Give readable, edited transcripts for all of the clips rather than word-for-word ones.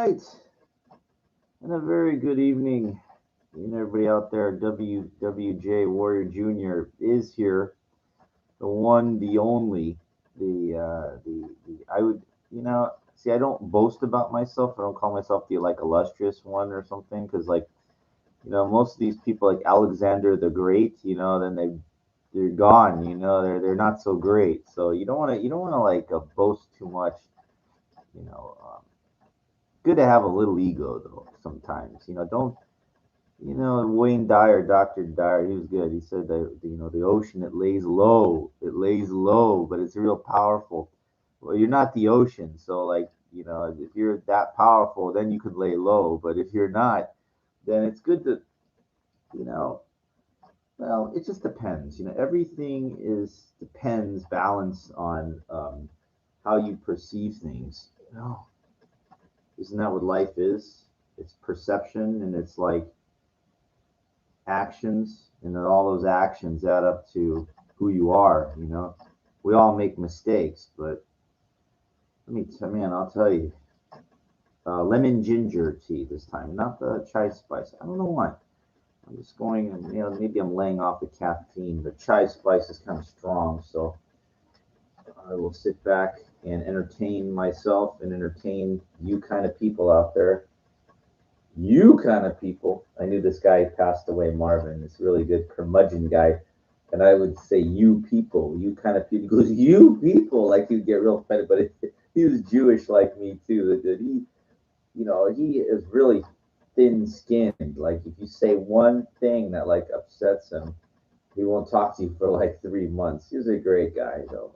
right, and a very good evening. And everybody out there, WWJ Warrior Jr. is here, the one, the only, the I would, see, I don't boast about myself. I don't call myself the like illustrious one or something, because most of these people like Alexander the Great, then they're gone. They're not so great. So you don't want to like boast too much. You know, good to have a little ego though sometimes. Don't Wayne Dyer, Dr. Dyer, he was good. He said that the ocean, it lays low, but it's real powerful. Well, you're not the ocean, so like if you're that powerful, then you could lay low. But if you're not, then it's good to you know. Well, it just depends. Everything is depends balance on how you perceive things. Isn't that what life is? It's perception, and it's like actions, and then all those actions add up to who you are. We all make mistakes, but man, I'll tell you, lemon ginger tea this time, not the chai spice. I don't know why. I'm just going, and maybe I'm laying off the caffeine. The chai spice is kind of strong, so I will sit back and entertain myself and entertain you kind of people out there. You kind of people. I knew this guy passed away, Marvin, this really good curmudgeon guy. And I would say, you people, you kind of people. He goes, you people. Like he'd get real offended, but he was Jewish like me too. That he is really thin skinned. Like if you say one thing that like upsets him, he won't talk to you for like 3 months. He was a great guy though.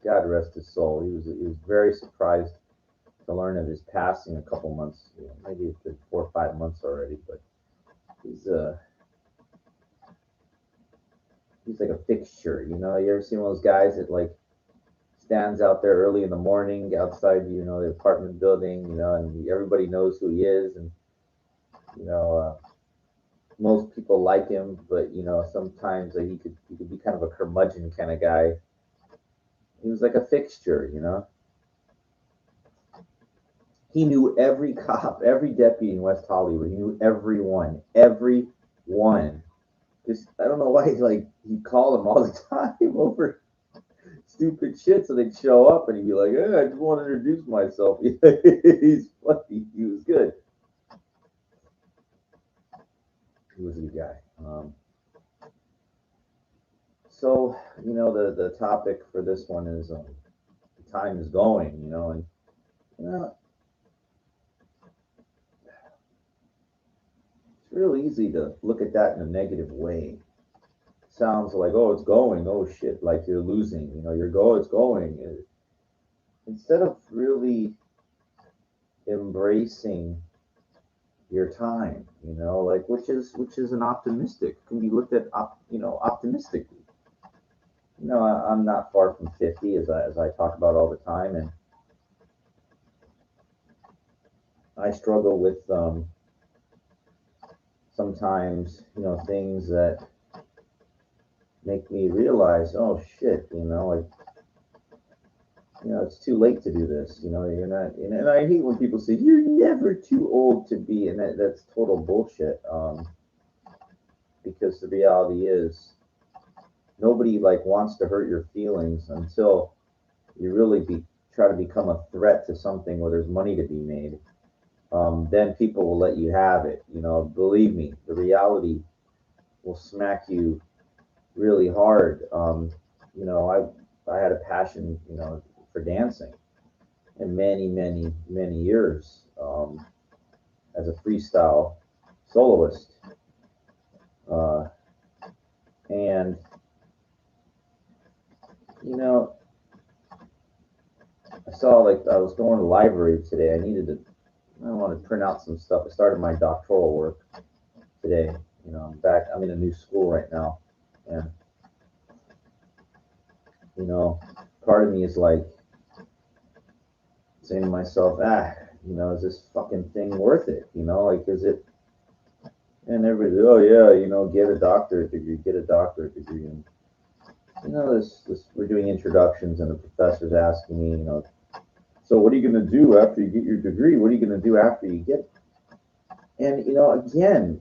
God rest his soul. He was very surprised to learn of his passing a couple months, maybe it's been 4 or 5 months already, but he's uh he's like a fixture. You ever seen one of those guys that like stands out there early in the morning outside, the apartment building, and everybody knows who he is, and you know, most people like him, but sometimes he could be kind of a curmudgeon kind of guy. He was like a fixture. He knew every cop, every deputy in West Hollywood. He knew every one. Just I don't know why he called them all the time over stupid shit, so they'd show up and he'd be like, "Hey, I just want to introduce myself." He's funny. He was good. He was a good guy. So the topic for this one is time is going. And you know it's real easy to look at that in a negative way. Sounds like, oh, it's going, oh shit, like you're losing. It's going. Instead of really embracing your time, like which is an optimistic, can be looked at optimistically. I'm not far from 50, as I talk about all the time, and I struggle with sometimes things that make me realize, oh shit, like it's too late to do this. You're not, and I hate when people say you're never too old to be, and that's total bullshit. Because the reality is, nobody like wants to hurt your feelings until you really try to become a threat to something where there's money to be made. Then people will let you have it. Believe me, the reality will smack you really hard. I had a passion, for dancing in many, many, many years, as a freestyle soloist. Uh, and you know, I saw like I was going to the library today. I want to print out some stuff. I started my doctoral work today. I'm back. I'm in a new school right now, and you know, part of me is like saying to myself, is this fucking thing worth it? Like, is it? And everybody, oh yeah, get a doctorate degree, get a doctorate degree, and this we're doing introductions, and the professor's asking me, So what are you going to do after you get your degree? What are you going to do after you get? And again,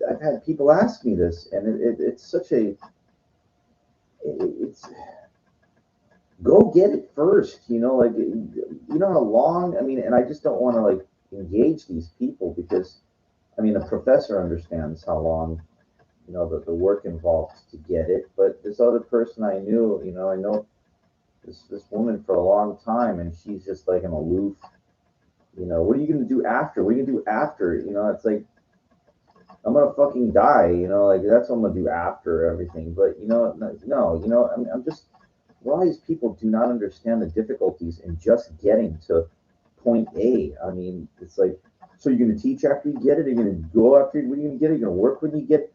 I've had people ask me this, and it's such a, it's go get it first. Like how long. I mean, and I just don't want to like engage these people because I mean a professor understands how long the work involved to get it, but this other person I know this woman for a long time, and she's just like an aloof. What are you gonna do after? What are you gonna do after? It's like I'm gonna fucking die. Like that's what I'm gonna do after everything. But no. I'm just a lot of these people do not understand the difficulties in just getting to point A. I mean, it's like, so you're gonna teach after you get it? Are you gonna go after? When are you gonna get it? You're gonna work when you get it?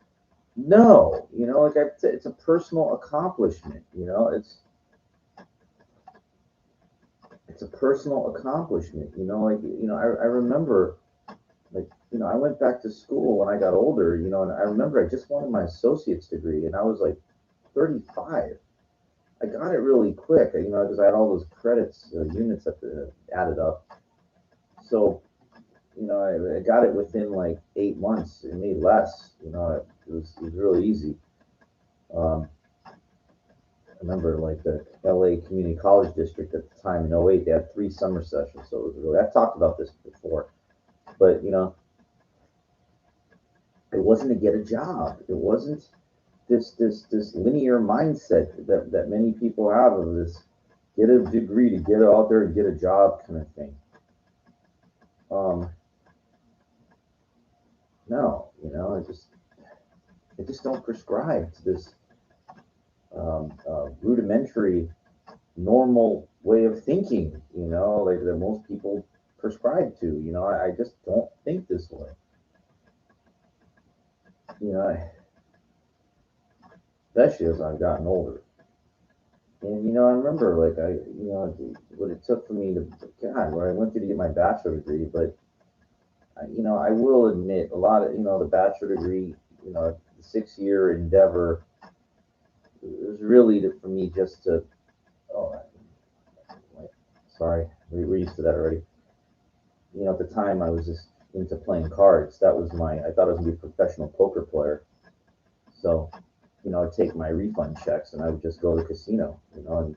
No. Like it's a personal accomplishment. It's a personal accomplishment. I remember, like, I went back to school when I got older, and I remember I just wanted my associate's degree, and I was like 35. I got it really quick, because I had all those credits, units added up. So, I got it within like 8 months, and maybe less. It was really easy. Um, I remember like the LA Community College District at the time in '08, they had 3 summer sessions. So it was really, I've talked about this before, but it wasn't to get a job. It wasn't this linear mindset that many people have of this get a degree to get out there and get a job kind of thing. Um, no, I just don't prescribe to this rudimentary, normal way of thinking. Like that most people prescribe to. I just don't think this way. You know, especially as I've gotten older. And I remember like what it took for me to God, where I went through to get my bachelor degree, but I will admit a lot of the bachelor degree, the 6 year endeavor, it was really for me just to. Oh, sorry, we're used to that already. At the time I was just into playing cards. That was I thought I was gonna be a professional poker player. So, I'd take my refund checks and I would just go to the casino, and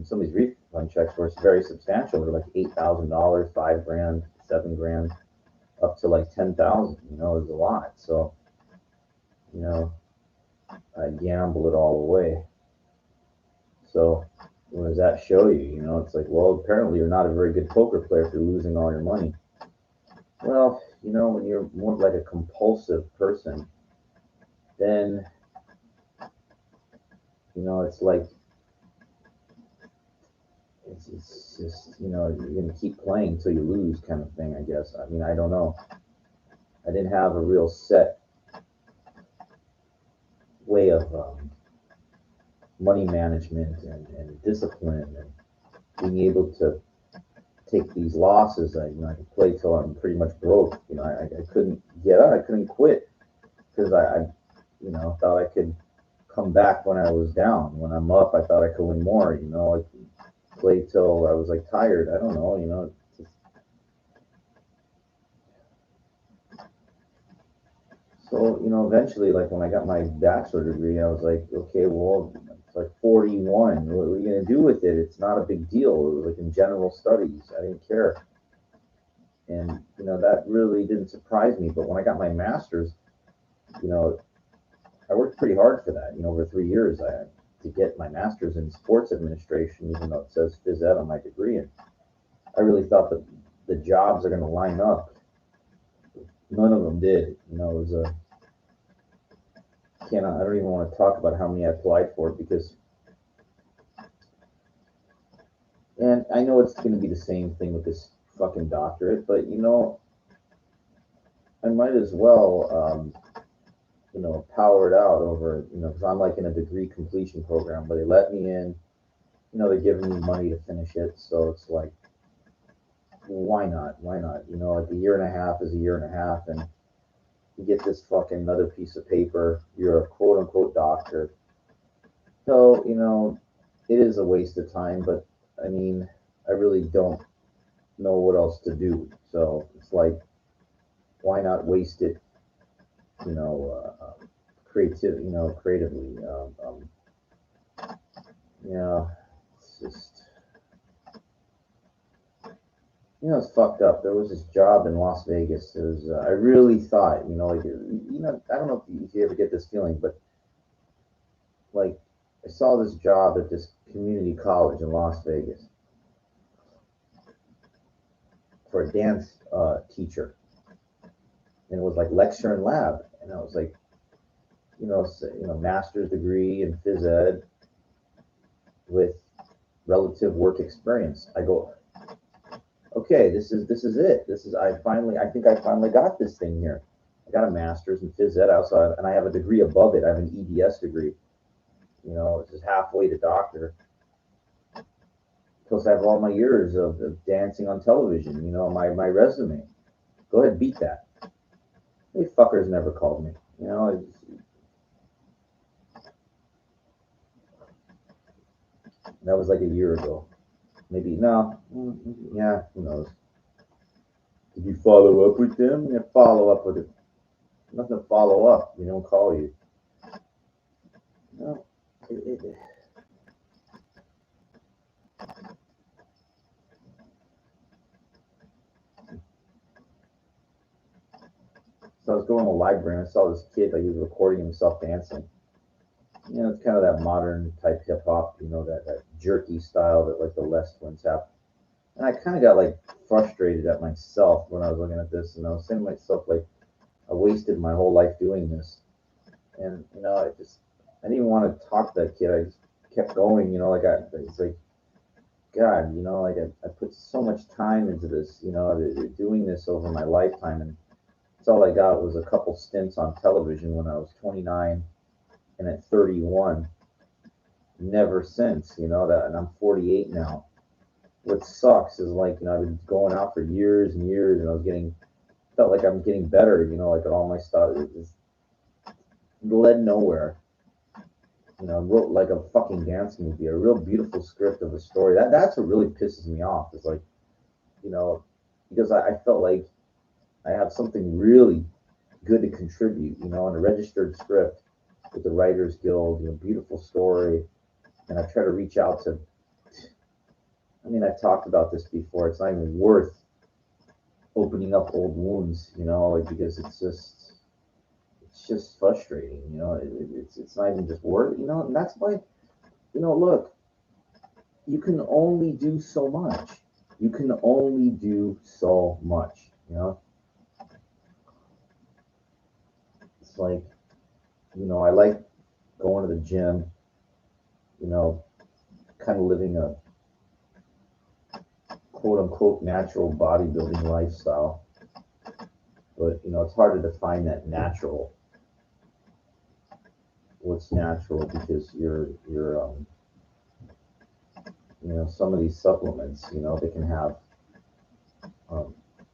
some of these refund checks were very substantial. They're like $8,000, 5 grand, 7 grand, up to like 10,000. It was a lot. So, you know, I gamble it all away. So, what does that show you? It's like, well, apparently you're not a very good poker player if you're losing all your money. Well, when you're more like a compulsive person, then it's like it's just you're gonna keep playing until you lose, kind of thing. I guess. I mean, I don't know. I didn't have a real set way of money management and discipline and being able to take these losses. I could play till I'm pretty much broke. I couldn't get out. I couldn't quit because I thought I could come back when I was down. When I'm up, I thought I could win more. I played till I was like tired. I don't know. So, eventually, like when I got my bachelor degree, I was like, okay, well, it's like 41. What are you going to do with it? It's not a big deal. It was like in general studies. I didn't care. And, that really didn't surprise me. But when I got my master's, you know, I worked pretty hard for that. Over 3 years, I had to get my master's in sports administration, even though it says phys ed on my degree. And I really thought that the jobs are going to line up. None of them did. It was a I don't even want to talk about how many I applied for because, and I know it's going to be the same thing with this fucking doctorate, but I might as well, power it out over, because I'm like in a degree completion program where they let me in, they're giving me money to finish it. So it's like, why not? Why not? Like a year and a half is a year and a half, and you get this fucking another piece of paper. You're a quote unquote doctor. So, it is a waste of time, but I mean, I really don't know what else to do. So it's like, why not waste it, you know, creatively. You know, it's just, it's fucked up. There was this job in Las Vegas. It was, I really thought, like, I don't know if you ever get this feeling, but like, I saw this job at this community college in Las Vegas for a dance teacher, and it was like lecture and lab, and I was like, master's degree in phys ed with relative work experience. I go, okay, this is it. I think I finally got this thing here. I got a master's in phys ed. And I have a degree above it. I have an EDS degree. It's just halfway to doctor. Plus, I have all my years of dancing on television. My resume. Go ahead, beat that. They fuckers never called me. That was like a year ago. Maybe no. Yeah, who knows? Did you follow up with them? Yeah, follow up with it. Nothing to follow up. We don't call you. No. So I was going to the library and I saw this kid, like he was recording himself dancing. It's kind of that modern type hip hop, that jerky style that like the Les Twins have. And I kind of got like frustrated at myself when I was looking at this, and I was saying to myself, like, I wasted my whole life doing this. And I didn't even want to talk to that kid. I just kept going, it's like, God, like I put so much time into this, doing this over my lifetime, and that's all I got was a couple stints on television when I was 29, and at 31, never since, and I'm 48 now. What sucks is like, I've been going out for years and years, and felt like I'm getting better, like all my stuff is led nowhere. Wrote like a fucking dance movie, a real beautiful script of a story. That's what really pisses me off. Is like, because I felt like I have something really good to contribute, in a registered script with the Writers Guild, beautiful story. And I try to reach out to, I've talked about this before. It's not even worth opening up old wounds, like, because it's just frustrating, it's not even just work, and that's why, look, you can only do so much. You can only do so much, It's like, I like going to the gym, kind of living a quote unquote natural bodybuilding lifestyle. But, it's hard to define that natural. What's natural, because some of these supplements, they can have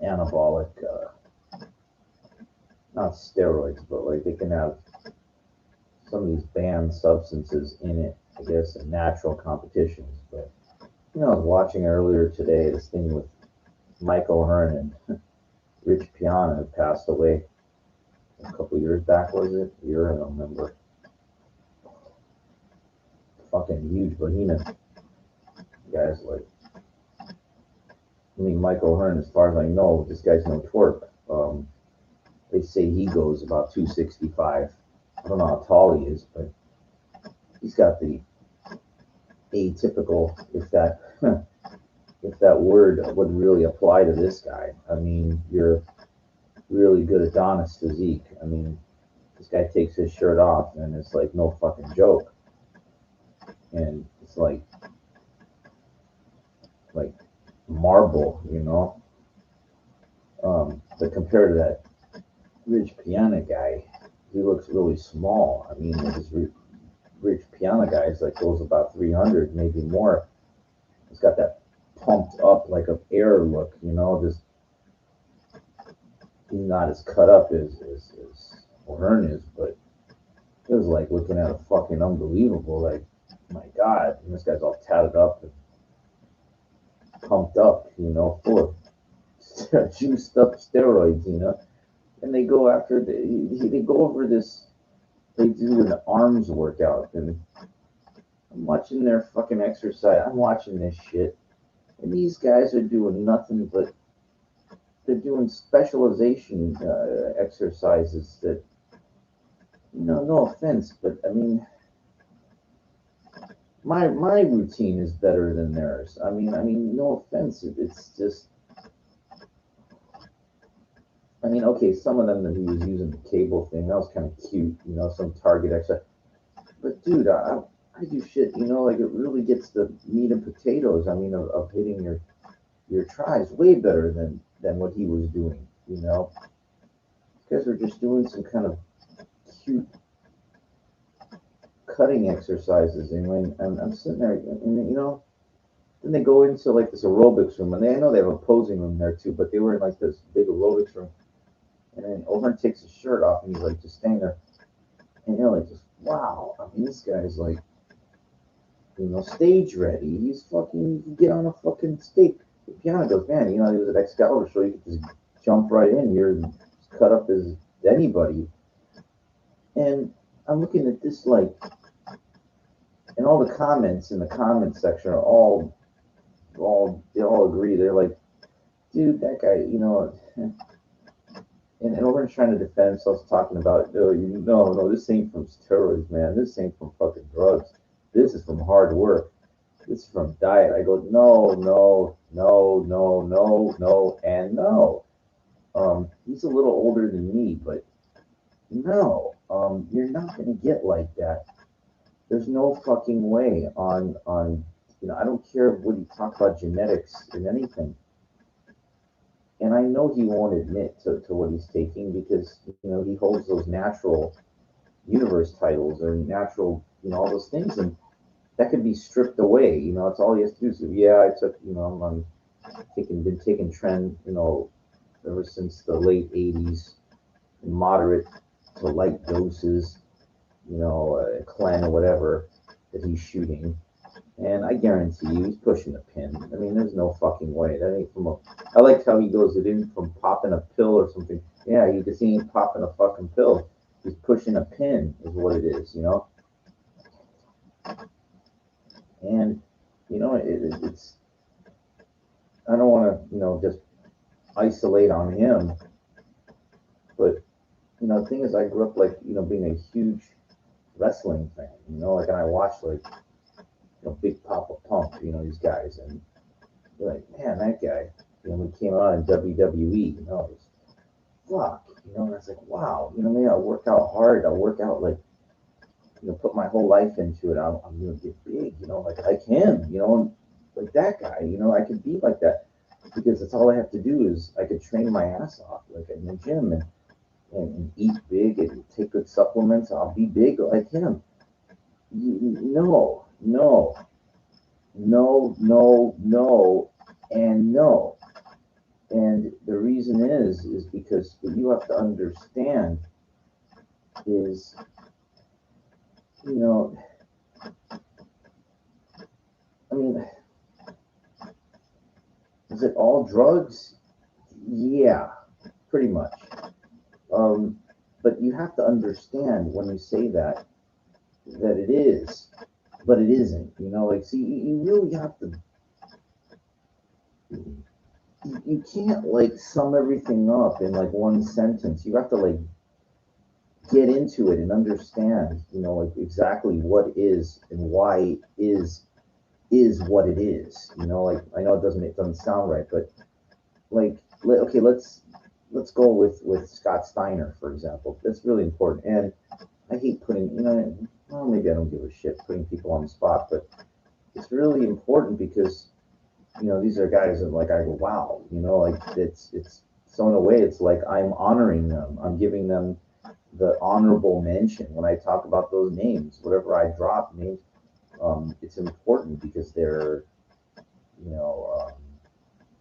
anabolic, not steroids, but like they can have some of these banned substances in it, I guess, in natural competitions. But, I was watching earlier today this thing with Mike O'Hearn and Rich Piana passed away a couple years back, was it? A year, I don't remember. Fucking huge behemoth. Guys, like, Mike O'Hearn, as far as I know, this guy's no twerp. They say he goes about 265. I don't know how tall he is, but he's got the atypical, if that word would really apply to this guy. You're really good Adonis physique. This guy takes his shirt off, and it's like no fucking joke. And it's like marble, But compared to that Rich Piana guy, he looks really small. This Rich Piana guy is like goes about 300, maybe more. He's got that pumped up like a air look, Just he's not as cut up as O'Hearn is, but it was like looking at a fucking unbelievable. Like, my God, and this guy's all tatted up and pumped up, full of juiced up steroids, and they go after they go over this. They do an arms workout, and I'm watching their fucking exercise. I'm watching this shit, and these guys are doing nothing but they're doing specialization exercises that, no offense, but I mean, my routine is better than theirs. I mean, no offense. It's just, I mean, okay, some of them that he was using the cable thing, that was kind of cute, some target exercise. But dude, I do shit, like it really gets the meat and potatoes. I mean, of hitting your tries way better than what he was doing. These guys are just doing some kind of cute cutting exercises, and when I'm sitting there, and then they go into like this aerobics room, and I know they have a posing room there too, but they were in like this big aerobics room, and then O'Hearn takes his shirt off, and he's like just standing there, and you're like, just wow. I mean, this guy's like, stage ready. He's fucking, you get on a fucking stage. The piano goes, man, he was at Excalibur show. You could just jump right in. You're cut up as anybody. And I'm looking at this like, and all the comments in the comment section are they all agree. They're like, dude, that guy, and O'Hearn's trying to defend himself, talking about, oh, no, this ain't from steroids, man. This ain't from fucking drugs. This is from hard work. This is from diet. I go, no, no, no, no, no, no, and no. He's a little older than me, but no, you're not gonna get like that. There's no fucking way on. I don't care what you talk about genetics and anything. And I know he won't admit to what he's taking because he holds those natural universe titles or natural, all those things, and that could be stripped away. It's all he has to do. So yeah, I took, I'm been taking trend, ever since the late '80s, moderate to light doses, Clen or whatever that he's shooting. And I guarantee you, he's pushing a pin. I mean, there's no fucking way. That ain't from a. I like how he goes, it isn't from popping a pill or something. Yeah, he ain't popping a fucking pill. He's pushing a pin, is what it is, And, it's. I don't want to, just isolate on him. But, the thing is, I grew up like, being a huge wrestling fan, like, and I watched like, Big Papa Pump, these guys, and you're like, man, that guy, when he came out in WWE, it was fuck, and I was like, wow, maybe I'll work out hard, I'll work out like, put my whole life into it, I'm gonna get big, like him, and like that guy, I could be like that because that's all I have to do is I could train my ass off, like in the gym and eat big and take good supplements, I'll be big like him. No, no, no, no, no, and no. And the reason is because what you have to understand is, I mean, is it all drugs? Yeah, pretty much. But you have to understand when you say that it is, but it isn't. Like, see, you really have to. You can't like sum everything up in like one sentence. You have to like get into it and understand, like exactly what is and why is what it is. Like I know it doesn't sound right, but like okay, let's go with Scott Steiner for example. That's really important, and I hate putting well maybe I don't give a shit putting people on the spot, but it's really important because these are guys that like I go wow, like it's so in a way it's like I'm honoring them. I'm giving them the honorable mention when I talk about those names. Whatever I drop names, it's important because they're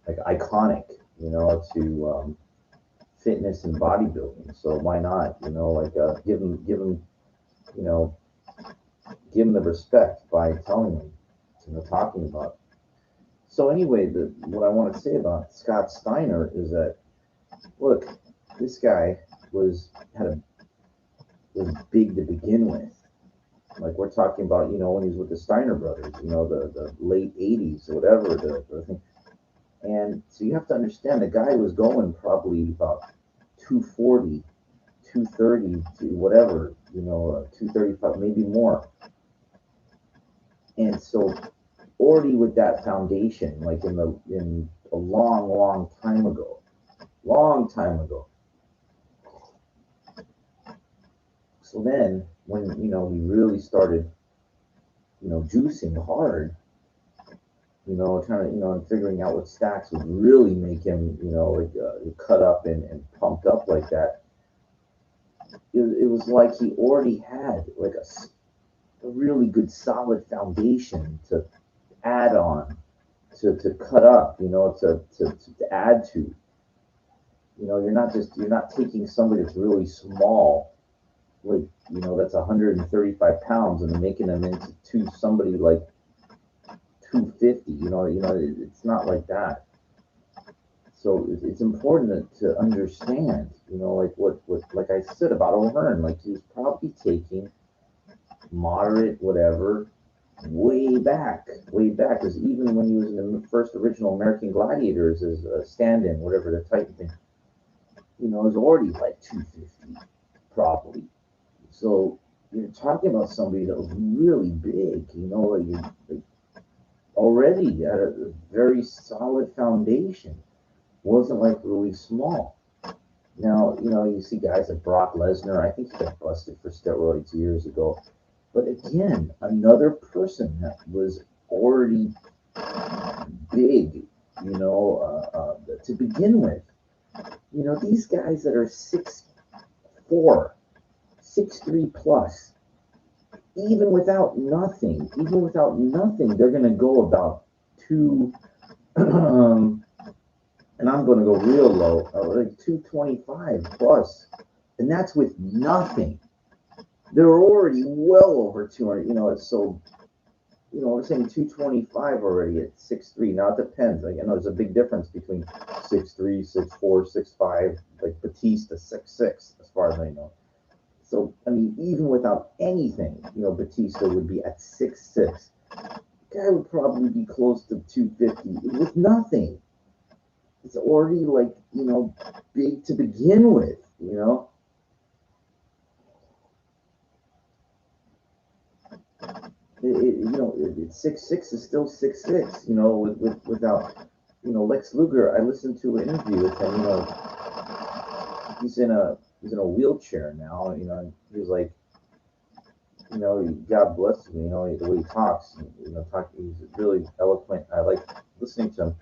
like iconic, to fitness and bodybuilding. So why not, like you know, give them the respect by telling them, talking about. So anyway, what I want to say about Scott Steiner is that, look, this guy was had a was big to begin with. Like we're talking about, when he was with the Steiner brothers, the late '80s or whatever, the thing. And so you have to understand the guy was going probably about 240, 230 to whatever, 235, maybe more. And so already with that foundation, like in a long, long time ago. So then when he really started, juicing hard, trying to, and figuring out what stacks would really make him, like cut up and pumped up like that. It was like he already had like a really good solid foundation to add on, to cut up, to add to. You're not taking somebody that's really small, like, that's 135 pounds and making them into somebody like 250. It's not like that. So it's important to understand, like what like I said about O'Hearn, like he was probably taking moderate whatever way back, because even when he was in the first original American Gladiators as a stand-in, whatever the type of thing, it was already like 250 probably. So you're talking about somebody that was really big, like already at a very solid foundation. Wasn't like really small. Now, you see guys like Brock Lesnar. I think he got busted for steroids years ago. But again, another person that was already big, to begin with. These guys that are 6'4", 6'3" plus, even without nothing, they're going to go about two, and I'm going to go real low, like 225 plus, and that's with nothing. They're already well over 200. So, we're saying 225 already at 6'3". Now it depends. Like, I know there's a big difference between 6'3", 6'4", 6'5", like Batista 6'6", as far as I know. So, I mean, even without anything, Batista would be at 6'6". Guy would probably be close to 250 with nothing. It's already like, big to begin with, It's 6'6" is still 6'6", without, Lex Luger. I listened to an interview with him. He's in a wheelchair now. And he was like, God bless him. The way he talks. He's really eloquent. I like listening to him.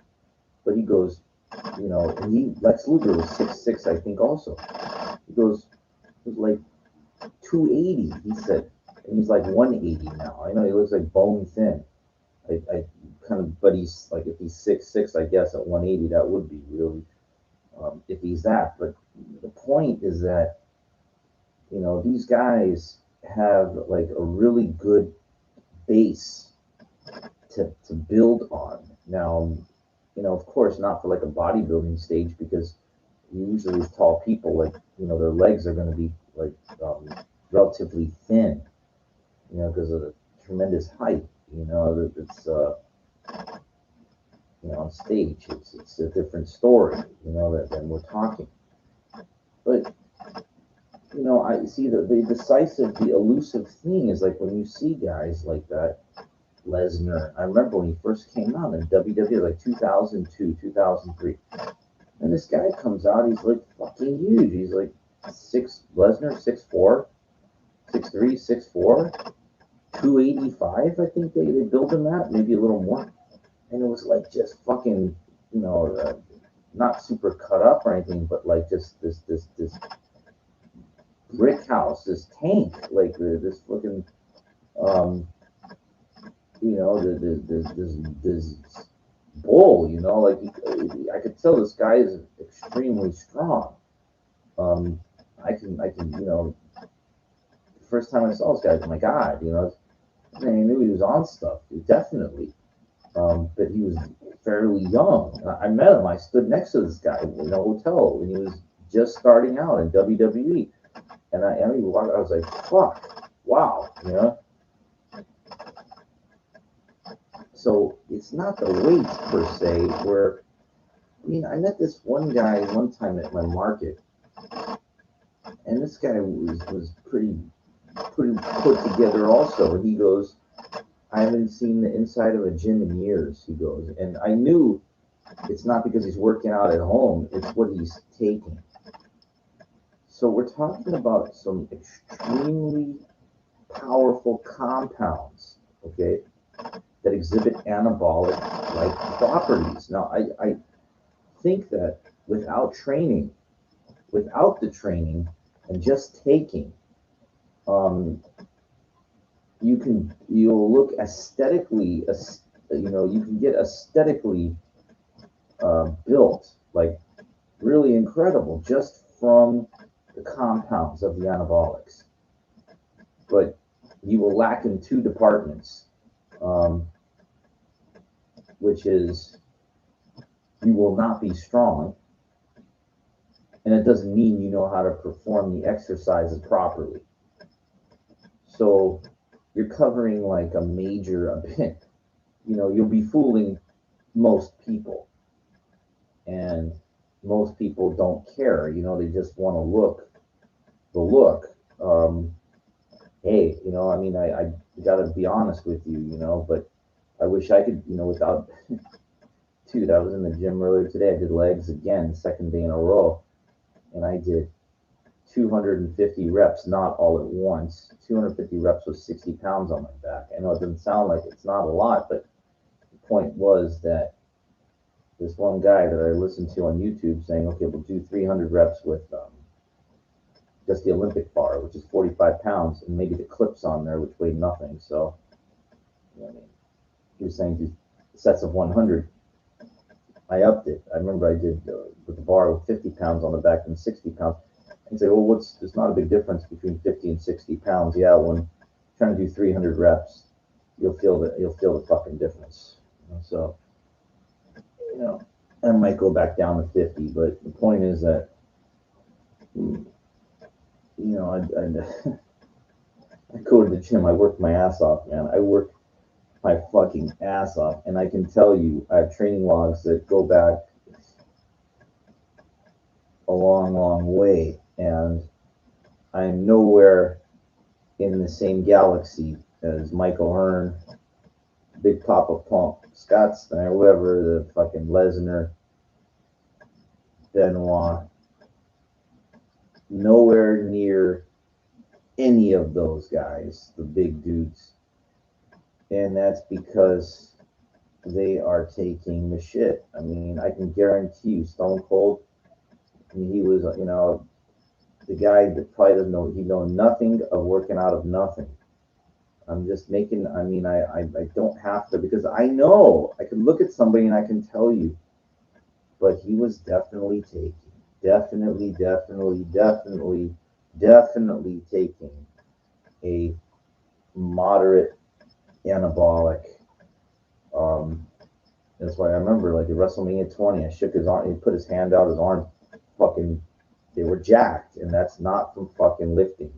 But he goes, and Lex Luger was 6'6", I think, also. He goes, it was like 280. He said. And he's like 180 now. I know he looks like bone thin. I kind of, but he's like, if he's 6'6", I guess at 180, that would be really, if he's that. But the point is that, these guys have like a really good base to build on. Now, of course, not for like a bodybuilding stage, because usually with tall people, like, their legs are going to be like relatively thin, because of the tremendous height. It's on stage, it's a different story, than we're talking. But I see the decisive, the elusive thing is like when you see guys like that, Lesnar. I remember when he first came out in WWE, like 2002, 2003, and this guy comes out, he's like fucking huge. He's like Lesnar 6'4", 6'3", 6'4". 285, I think they built him at, maybe a little more. And it was like just fucking, not super cut up or anything, but like just this brick house, this tank, like this fucking, this bull, like I could tell this guy is extremely strong. I can, first time I saw this guy, oh my God, and I knew he was on stuff, definitely. But he was fairly young. I met him. I stood next to this guy in a hotel when he was just starting out in WWE, and I mean, I was like, "Fuck, wow," you know. So it's not the weight per se. Where I mean, I met this one guy one time at my market, and this guy was pretty put together. Also, he goes, "I haven't seen the inside of a gym in years." He goes, and I knew it's not because he's working out at home; it's what he's taking. So we're talking about some extremely powerful compounds, okay, that exhibit anabolic like properties. Now, I think that without training, without the training and just taking, um, you'll look aesthetically, you can get aesthetically built, like really incredible just from the compounds of the anabolics. But you will lack in two departments, um, which is you will not be strong, and it doesn't mean you know how to perform the exercises properly. So you're covering like a major a bit. You'll be fooling most people, and most people don't care. They just want to look the look. Um, hey, I mean, I got to be honest with you, but I wish I could, without. Dude, I was in the gym earlier today. I did legs again, second day in a row, and I did 250 reps, not all at once. 250 reps with 60 pounds on my back. I know it doesn't sound like it's not a lot, but the point was that this one guy that I listened to on YouTube saying, okay, we'll do 300 reps with just the Olympic bar, which is 45 pounds, and maybe the clips on there, which weighed nothing. So, I mean, he was saying do sets of 100. I upped it. I remember I did with the bar with 50 pounds on the back and 60 pounds. And say, well, there's not a big difference between 50 and 60 pounds. Yeah, when trying to do 300 reps, you'll feel the fucking difference. So, you know, I might go back down to 50, but the point is that, I I go to the gym. I work my ass off, man. I work my fucking ass off, and I can tell you, I have training logs that go back a long, long way, and I'm nowhere in the same galaxy as Michael Hearn, Big Papa Pump, Scott Steiner, whoever, the fucking Lesnar, Benoit, nowhere near any of those guys, the big dudes. And that's because they are taking the shit. I mean, I can guarantee you, Stone Cold, I mean, he was, the guy that probably doesn't know, he know nothing of working out of nothing. I'm just making, I mean, I don't have to, because I know, I can look at somebody and I can tell you, but he was definitely taking, definitely taking a moderate anabolic. Um, that's why I remember, like at WrestleMania 20, I shook his arm, he put his hand out, his arm fucking, they were jacked, and that's not from fucking lifting.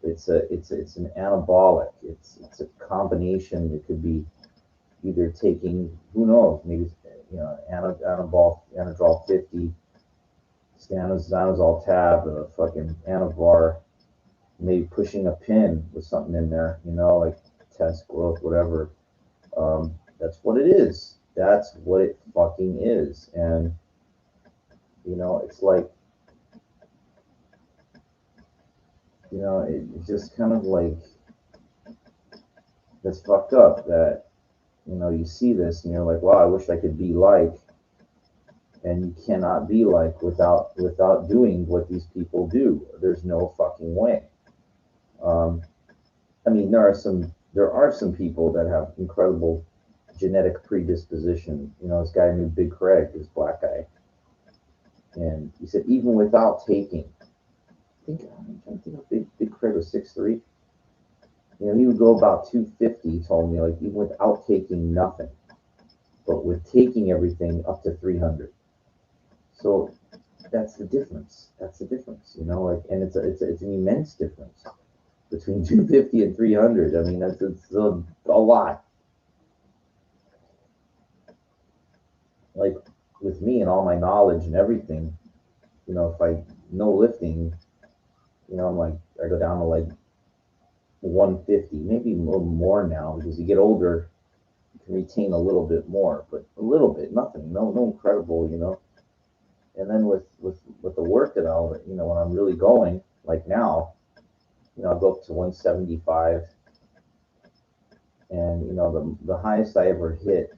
It's an anabolic. It's a combination. It could be either taking, who knows, maybe Anadrol 50, Stanozol tab, a fucking Anavar, maybe pushing a pin with something in there, like test growth, whatever. That's what it is. That's what it fucking is. And it's like, it's just kind of like that's fucked up that you see this and you're like, wow, I wish I could be like, and you cannot be like without doing what these people do. There's no fucking way. Um, I mean, there are some people that have incredible genetic predisposition. This guy named Big Craig, this black guy, and he said even without taking, I'm trying to think how Big Craig was 6'3". He would go about 250. He told me, like, even without taking nothing. but with taking everything up to 300. So that's the difference. That's the difference, like, and it's an immense difference between 250 and 300. I mean, that's it's a lot. Like with me and all my knowledge and everything, if I no lifting, I'm like I go down to like 150, maybe a little more now because you get older, you can retain a little bit more, but a little bit, nothing, no incredible. And then with the work that I'll, when I'm really going, like now, I'll go up to 175, and the highest I ever hit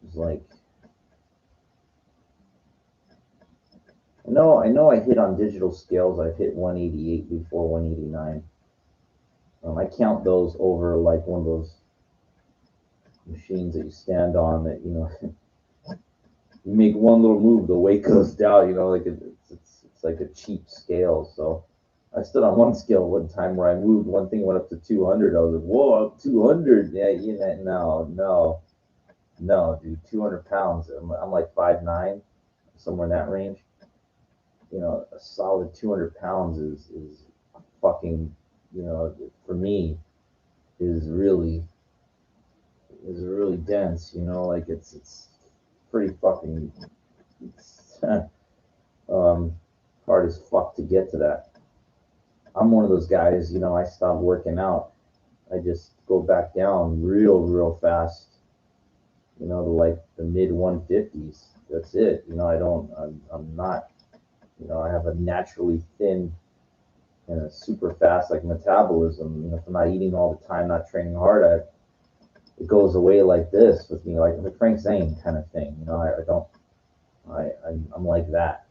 was like, I know I hit on digital scales. I've hit 188 before, 189. I count those over like one of those machines that you stand on that you make one little move, the weight goes down. Like it's like a cheap scale. So I stood on one scale one time where I moved one thing, went up to 200. I was like, whoa, up 200. Yeah, no, dude, 200 pounds. I'm like 5'9", somewhere in that range. A solid 200 pounds is fucking, for me, is really dense. Like it's pretty fucking it's, hard as fuck to get to that. I'm one of those guys. I stopped working out. I just go back down real fast. To like the mid 150s. That's it. I don't. I'm not. I have a naturally thin and a super fast like metabolism. If I'm not eating all the time, not training hard, it goes away like this with me, like the Frank Zane kind of thing. I don't. I'm like that.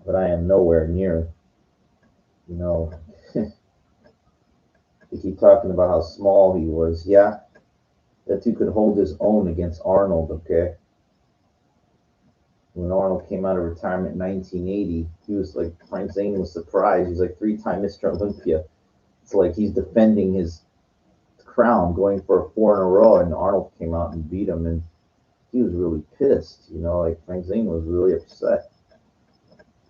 But I am nowhere near. You know, they keep talking about how small he was. Yeah, that dude could hold his own against Arnold. Okay, when Arnold came out of retirement in 1980, he was like Frank Zane was surprised. He's like three-time Mr. Olympia. It's like he's defending his crown, going for a four in a row, and Arnold came out and beat him, and he was really pissed. Like Frank Zane was really upset.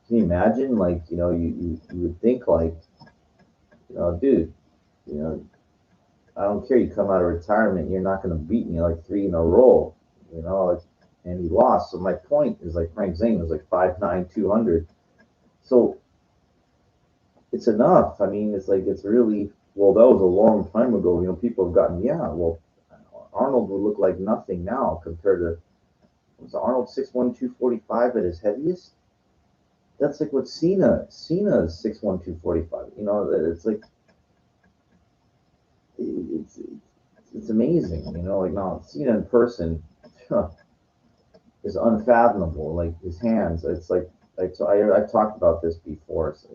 Can you imagine? Like, you would think like, dude, you know, I don't care. You come out of retirement, you're not going to beat me like three in a row, like, and he lost. So my point is like Frank Zane was like 5'9", 200. So it's enough. I mean, it's like it's really well. That was a long time ago. People have gotten well. Arnold would look like nothing now compared to was Arnold 6'1", 245 at his heaviest. That's like what Cena is 6'1", 245. It's like it's it's amazing. Like now Cena in person is unfathomable. Like his hands, it's like so I've talked about this before. So,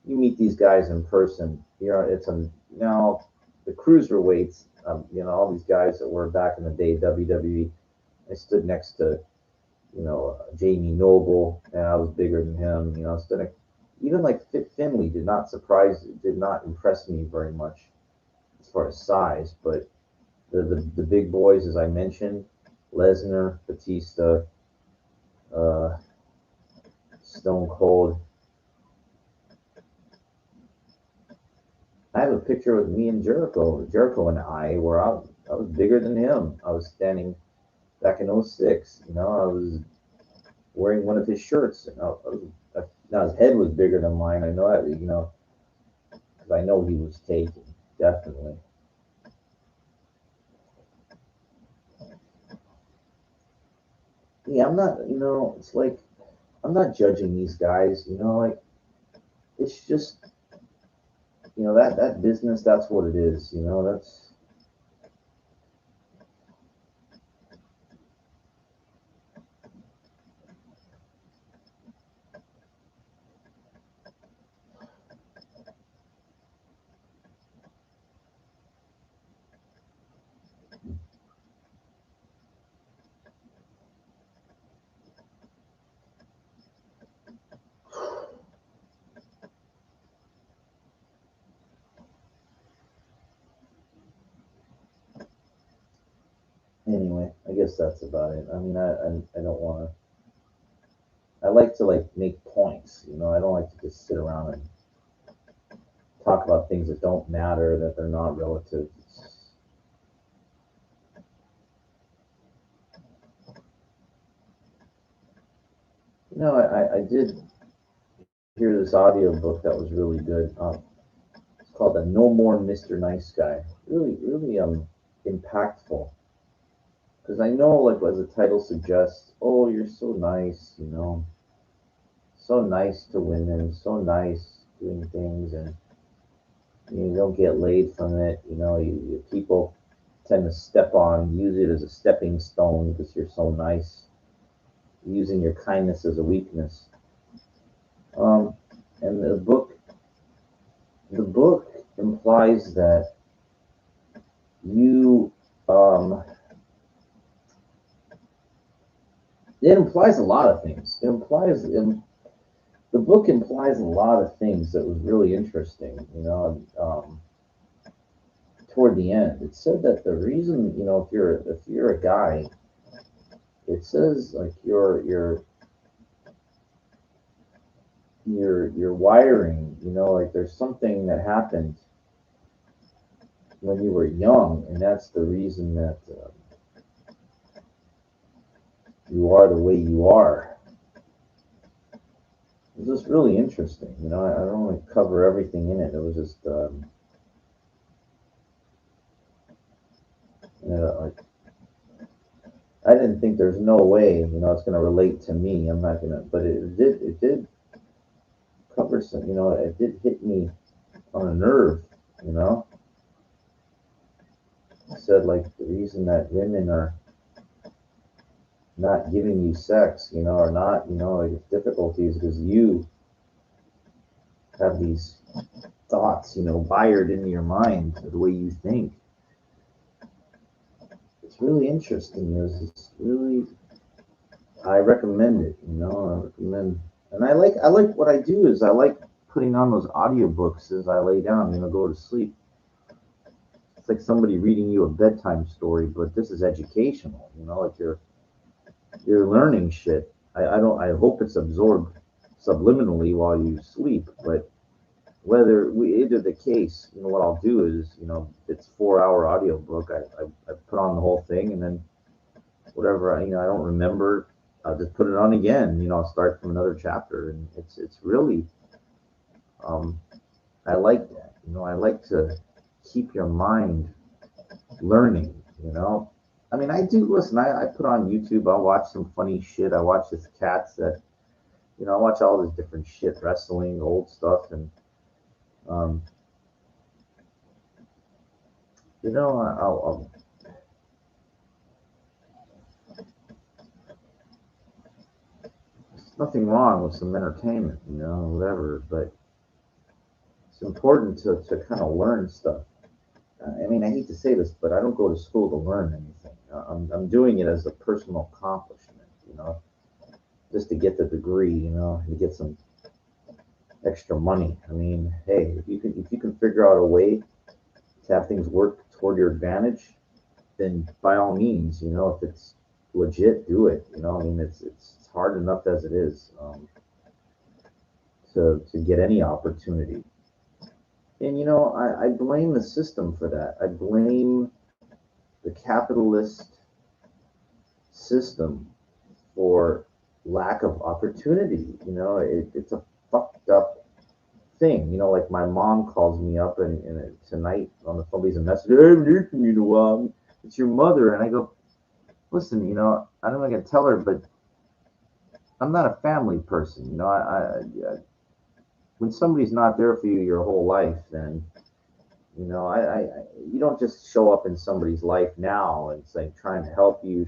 you meet these guys in person. It's a now the cruiserweights. All these guys that were back in the day WWE. I stood next to Jamie Noble, and I was bigger than him. Stood even like Fit Finley did not impress me very much as far as size, but the big boys, as I mentioned, Lesnar, Batista, uh, Stone Cold. I have a picture with me and Jericho and I, where I was bigger than him. I was standing back in '06. I was wearing one of his shirts. Now his head was bigger than mine. I know that, because I know he was taken, definitely. Yeah, I'm not, it's like, I'm not judging these guys, like, it's just, that business, that's what it is, that's, Anyway, I guess that's about it. I mean, I don't want to. I like to like make points. I don't like to just sit around and talk about things that don't matter, that they're not relative. I did hear this audio book that was really good. It's called the No More Mr. Nice Guy. Really, really impactful. Because I know, like as the title suggests, oh, you're so nice, so nice to women, so nice doing things, and you don't get laid from it. People tend to use it as a stepping stone because you're so nice, using your kindness as a weakness. Um, and the book implies that you, um, it implies a lot of things. The book implies a lot of things that was really interesting. Toward the end, it said that the reason, if you're a guy, it says like your wiring, like there's something that happened when you were young, and that's the reason that you are the way you are. It was just really interesting. I don't want to cover everything in it. It was just, like I didn't think there's no way, it's going to relate to me. I'm not going to, but it did cover some, it did hit me on a nerve, you know. It said like the reason that women are not giving you sex, or not, like difficulties because you have these thoughts, wired into your mind the way you think. It's really interesting. It's really, I recommend it. I recommend, and I like what I do is I like putting on those audiobooks as I lay down, go to sleep. It's like somebody reading you a bedtime story, but this is educational. Like you're learning shit. I don't. I hope it's absorbed subliminally while you sleep, but either the case, what I'll do is, it's 4 hour audiobook. I put on the whole thing, and then whatever I don't remember, I'll just put it on again. I'll start from another chapter, and it's really, um, I like that. I like to keep your mind learning. I mean, I do listen. I put on YouTube. I watch some funny shit. I watch this cats that I watch all this different shit, wrestling, old stuff, and um, I'll nothing wrong with some entertainment, whatever. But it's important to kind of learn stuff. I mean, I hate to say this, but I don't go to school to learn anything. I'm doing it as a personal accomplishment, just to get the degree, to get some extra money. I mean, hey, if you can figure out a way to have things work toward your advantage, then by all means, if it's legit, do it. I mean, it's hard enough as it is, to get any opportunity. And I blame the system for that. I blame the capitalist system for lack of opportunity. It's a fucked up thing. Like my mom calls me up and tonight on the phone, leaves a message. Hey, I haven't heard from you in a while. It's your mother, and I go, listen. I don't know. I can tell her, but I'm not a family person. When somebody's not there for you your whole life, then you don't just show up in somebody's life now and say trying to help you.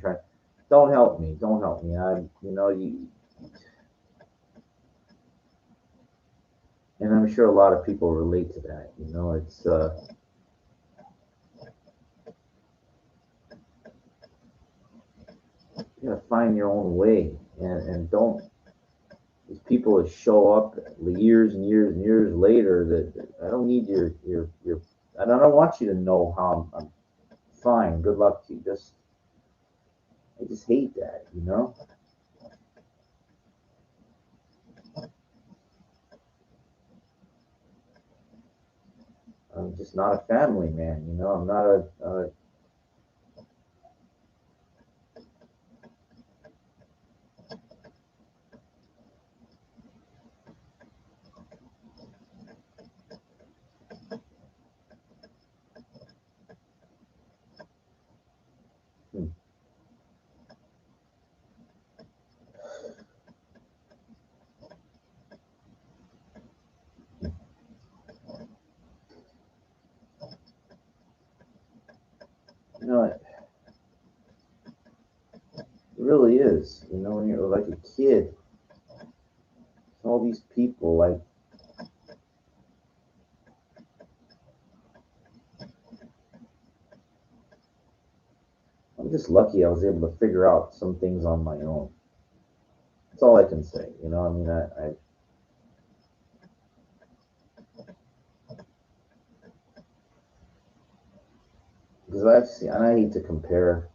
Don't help me. And I'm sure a lot of people relate to that. It's you gotta find your own way, and don't these people that show up years and years and years later. That I don't need your and I don't want you to know how I'm fine. Good luck to you. Just just hate that, you know. I'm just not a family man, you know. I'm not a hmm, you know, it really is. You know, when you're like a kid, all these people, like, I'm just lucky I was able to figure out some things on my own. That's all I can say. You know, I mean, because I've seen, and I hate to compare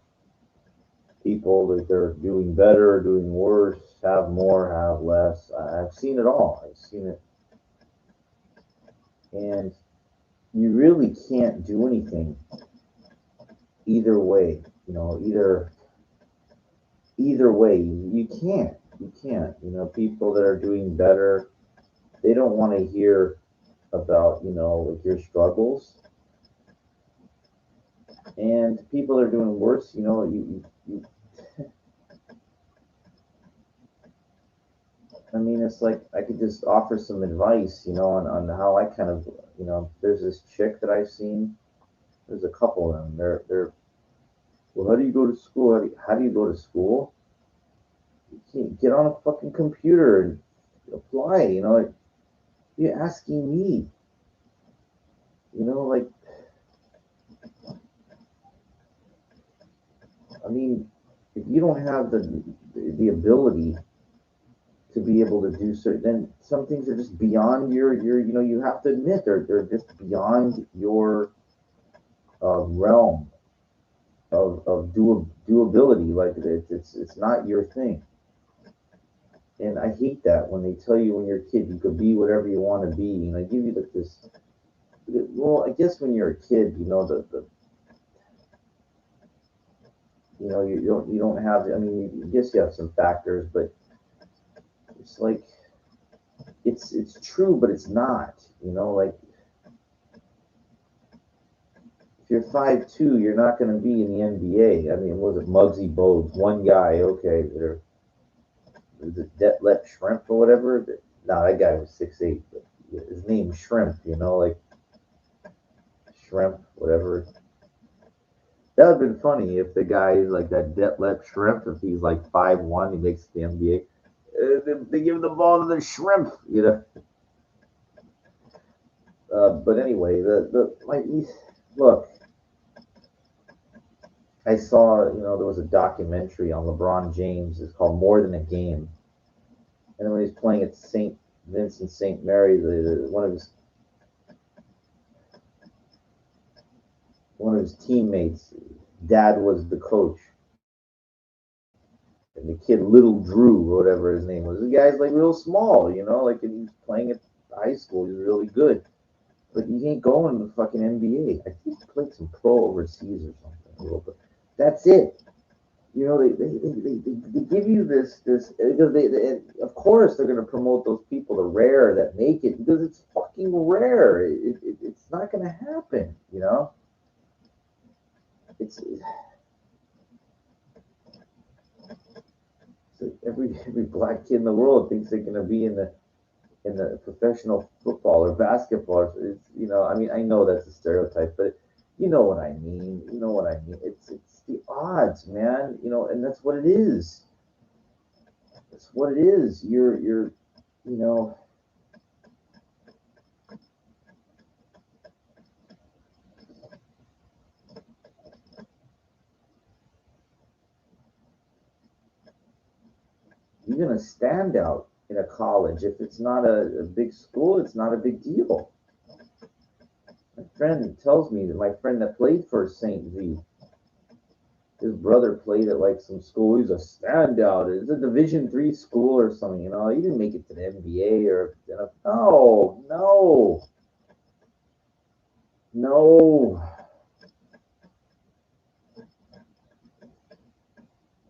people that they're doing better, doing worse, have more, have less. I've seen it all. I've seen it, and you really can't do anything either way. You know, either way, you can't. You can't. You know, people that are doing better, they don't want to hear about like your struggles, and people that are doing worse. I mean, it's like I could just offer some advice, on how I kind of, there's this chick that I've seen. There's a couple of them. They're well, how do you go to school? How do you go to school? You can't get on a fucking computer and apply. Like, you're asking me. Like, I mean, if you don't have the ability to be able to do certain, then some things are just beyond your. You have to admit they're just beyond your realm of doability. Like, it's not your thing. And I hate that when they tell you when you're a kid you could be whatever you want to be, and I give you like this. Well, I guess when you're a kid, the you don't have. I mean, I guess you have some factors, but it's like it's true, but it's not. Like, if you're 5'2", you're not going to be in the NBA. I mean, was it Muggsy Bogues? One guy, okay, or was it Detlef Shrimp or whatever? No, that guy was 6'8", but his name's Shrimp. Like Shrimp, whatever. That would have been funny if the guy is like that Detlef Shrimp, if he's like 5'1", he makes the NBA. They give the ball to the Shrimp. But anyway, look, I saw, there was a documentary on LeBron James. It's called More Than a Game. And when he's playing at St. Vincent St. Mary, one of his teammates, dad was the coach, and the kid, Little Drew, or whatever his name was. The guy's like real small, like, and he's playing at high school. He's really good, but he ain't going to the fucking NBA. I think he played some pro overseas or something a little bit. That's it. They give you this because of course they're going to promote those people, the rare that make it, because it's fucking rare. It's not going to happen. It's like every black kid in the world thinks they're going to be in the professional football or basketball. I mean, I know that's a stereotype, but you know what I mean. You know what I mean. It's the odds, man. And that's what it is. That's what it is. You know, even a standout in a college, if it's not a big school, it's not a big deal. My friend tells me that my friend that played for St. V, his brother played at like some school. He's a standout. It's a Division III school or something. You know, he didn't make it to the NBA or no, no, no.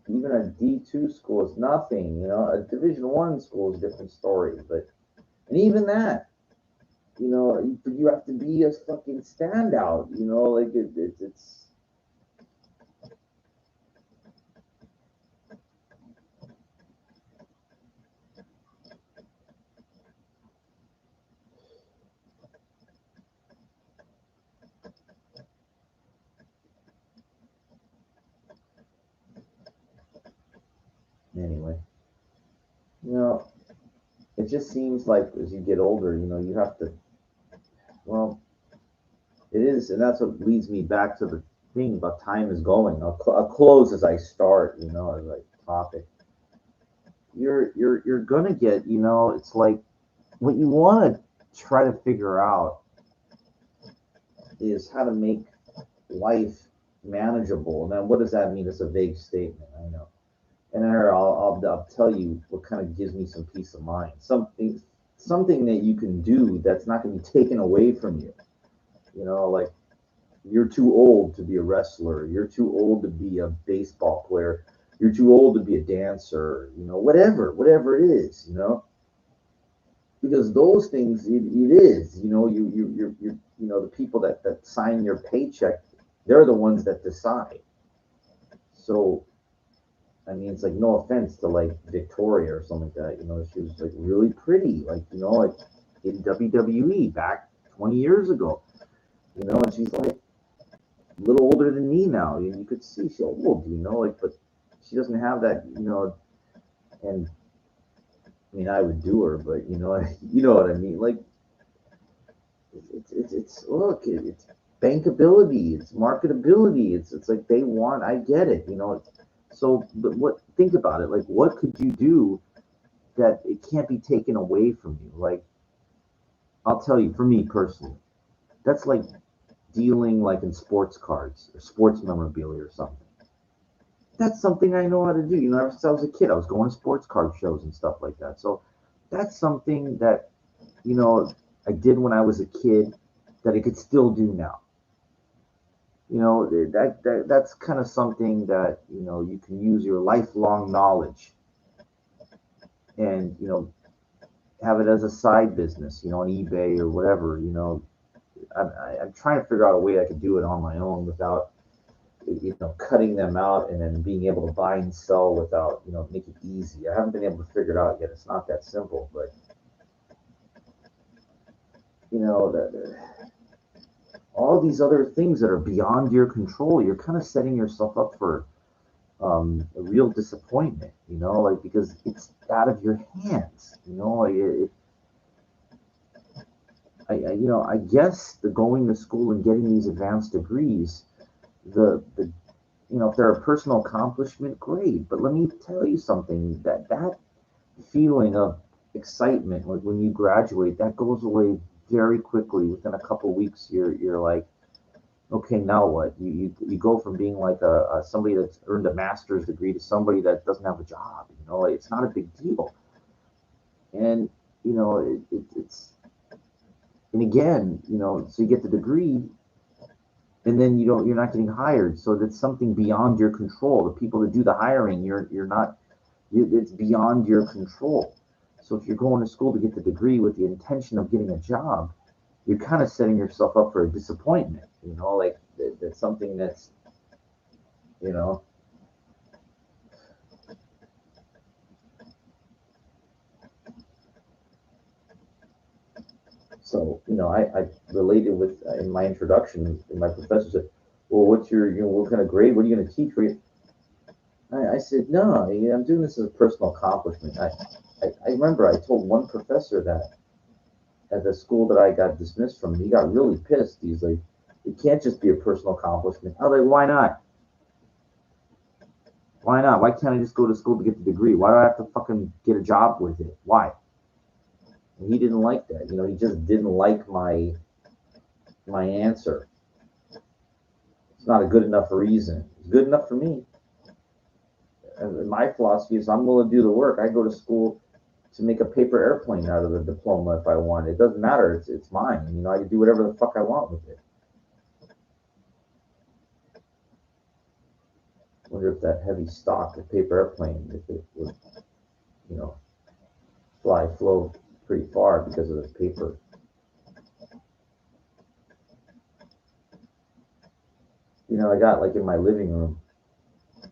Even a D2 school is nothing. You know, a Division I school is a different story. But and even that, you know, you have to be a fucking standout. You know, like it's. Anyway, you know, it just seems like as you get older, you know, you have to. Well, it is, and that's what leads me back to the thing about time is going. I'll close as I start. You know, as like topic. You're gonna get. You know, it's like what you want to try to figure out is how to make life manageable. Now, what does that mean? It's a vague statement. I know. And I'll tell you what kind of gives me some peace of mind. Something that you can do that's not going to be taken away from you. You know, like you're too old to be a wrestler. You're too old to be a baseball player. You're too old to be a dancer. You know, whatever it is. You know, because those things it is. You know, you know the people that sign your paycheck, they're the ones that decide. So I mean, it's like no offense to like Victoria or something like that. You know, she was like really pretty, like you know, like in WWE back 20 years ago. You know, and she's like a little older than me now. You could see she's old. You know, like but she doesn't have that. You know, and I mean, I would do her, but you know, you know what I mean. Like it's look, it's bankability, it's marketability. It's like they want. I get it. You know, so but what? Think about it. Like, what could you do that it can't be taken away from you. Like I'll tell you, for me personally, that's like dealing like in sports cards or sports memorabilia or something. That's something I know how to do. You know, ever since I was a kid, I was going to sports card shows and stuff like that. So that's something that you know I did when I was a kid that I could still do now. You know, that's kind of something that you know you can use your lifelong knowledge and you know have it as a side business, you know, on eBay or whatever, you know, I'm trying to figure out a way I could do it on my own without, you know, cutting them out and then being able to buy and sell without, you know, make it easy. I haven't been able to figure it out yet. It's not that simple, but you know, all these other things that are beyond your control, you're kind of setting yourself up for a real disappointment, you know, like because it's out of your hands, you know, like you know, I guess the going to school and getting these advanced degrees, the you know, if they're a personal accomplishment, great. But let me tell you something that feeling of excitement like when you graduate, that goes away very quickly. Within a couple of weeks, you're like, okay, now what? You go from being like a somebody that's earned a master's degree to somebody that doesn't have a job. You know, it's not a big deal. And you know, it's and again, you know, so you get the degree, and then you're not getting hired. So that's something beyond your control. The people that do the hiring, you're not it's beyond your control. So if you're going to school to get the degree with the intention of getting a job, you're kind of setting yourself up for a disappointment. You know, like that's something that's you know. So you know, I related with in my introduction, my professor said, "Well, what's your you know what kind of grade? What are you going to teach?" I said, "No, I'm doing this as a personal accomplishment." I remember I told one professor that at the school that I got dismissed from, he got really pissed. He's like, "It can't just be a personal accomplishment." I was like, "Why not? Why not? Why can't I just go to school to get the degree? Why do I have to fucking get a job with it? Why?" And he didn't like that. You know, he just didn't like my answer. It's not a good enough reason. It's good enough for me. And my philosophy is I'm willing to do the work. I go to school to make a paper airplane out of the diploma if I want. It doesn't matter. It's mine. You know, I can do whatever the fuck I want with it. Wonder if that heavy stock of paper airplane, if it would, you know, flow pretty far because of the paper. You know, I got like in my living room,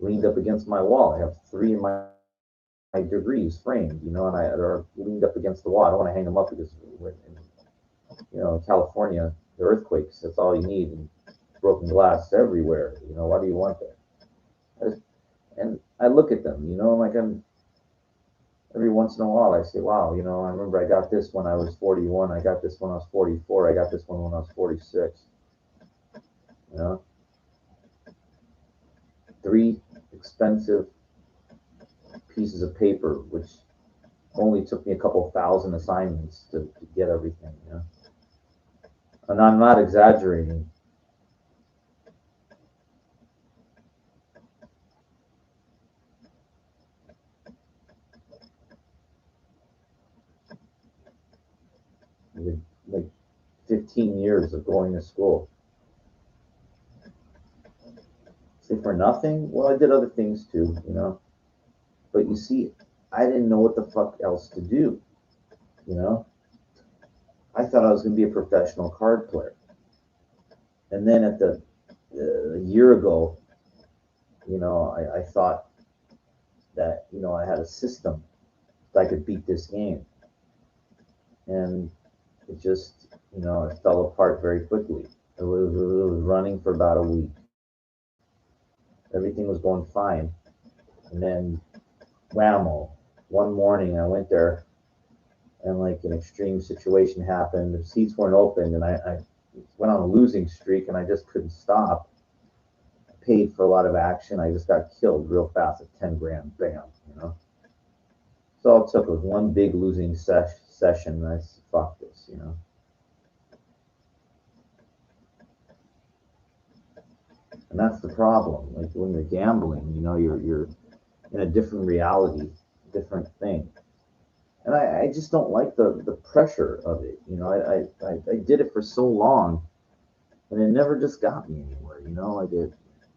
leaned up against my wall. I have 3 of my degrees framed, you know, and they're leaned up against the wall. I don't want to hang them up because, you know, in California, the earthquakes, that's all you need, and broken glass everywhere. You know, why do you want that? And I look at them, you know, like every once in a while I say, wow, you know, I remember I got this when I was 41, I got this when I was 44, I got this one when I was 46. You know, 3 expensive pieces of paper, which only took me a couple thousand assignments to get everything, you know. And I'm not exaggerating. Like 15 years of going to school. Say for nothing? Well, I did other things too, you know. But you see, I didn't know what the fuck else to do, you know. I thought I was going to be a professional card player. And then at a year ago, you know, I thought that, you know, I had a system that I could beat this game. And it just, you know, it fell apart very quickly. It was running for about a week. Everything was going fine. And then, whammo, one morning I went there and like an extreme situation happened. The seats weren't open and I went on a losing streak and I just couldn't stop. I paid for a lot of action. I just got killed real fast at 10 grand, bam, you know. So all it took was one big losing session and I said, fuck this, you know. And that's the problem. Like when you're gambling, you know, you're in a different reality, different thing. And I just don't like the pressure of it. You know, I did it for so long, and it never just got me anywhere. You know, like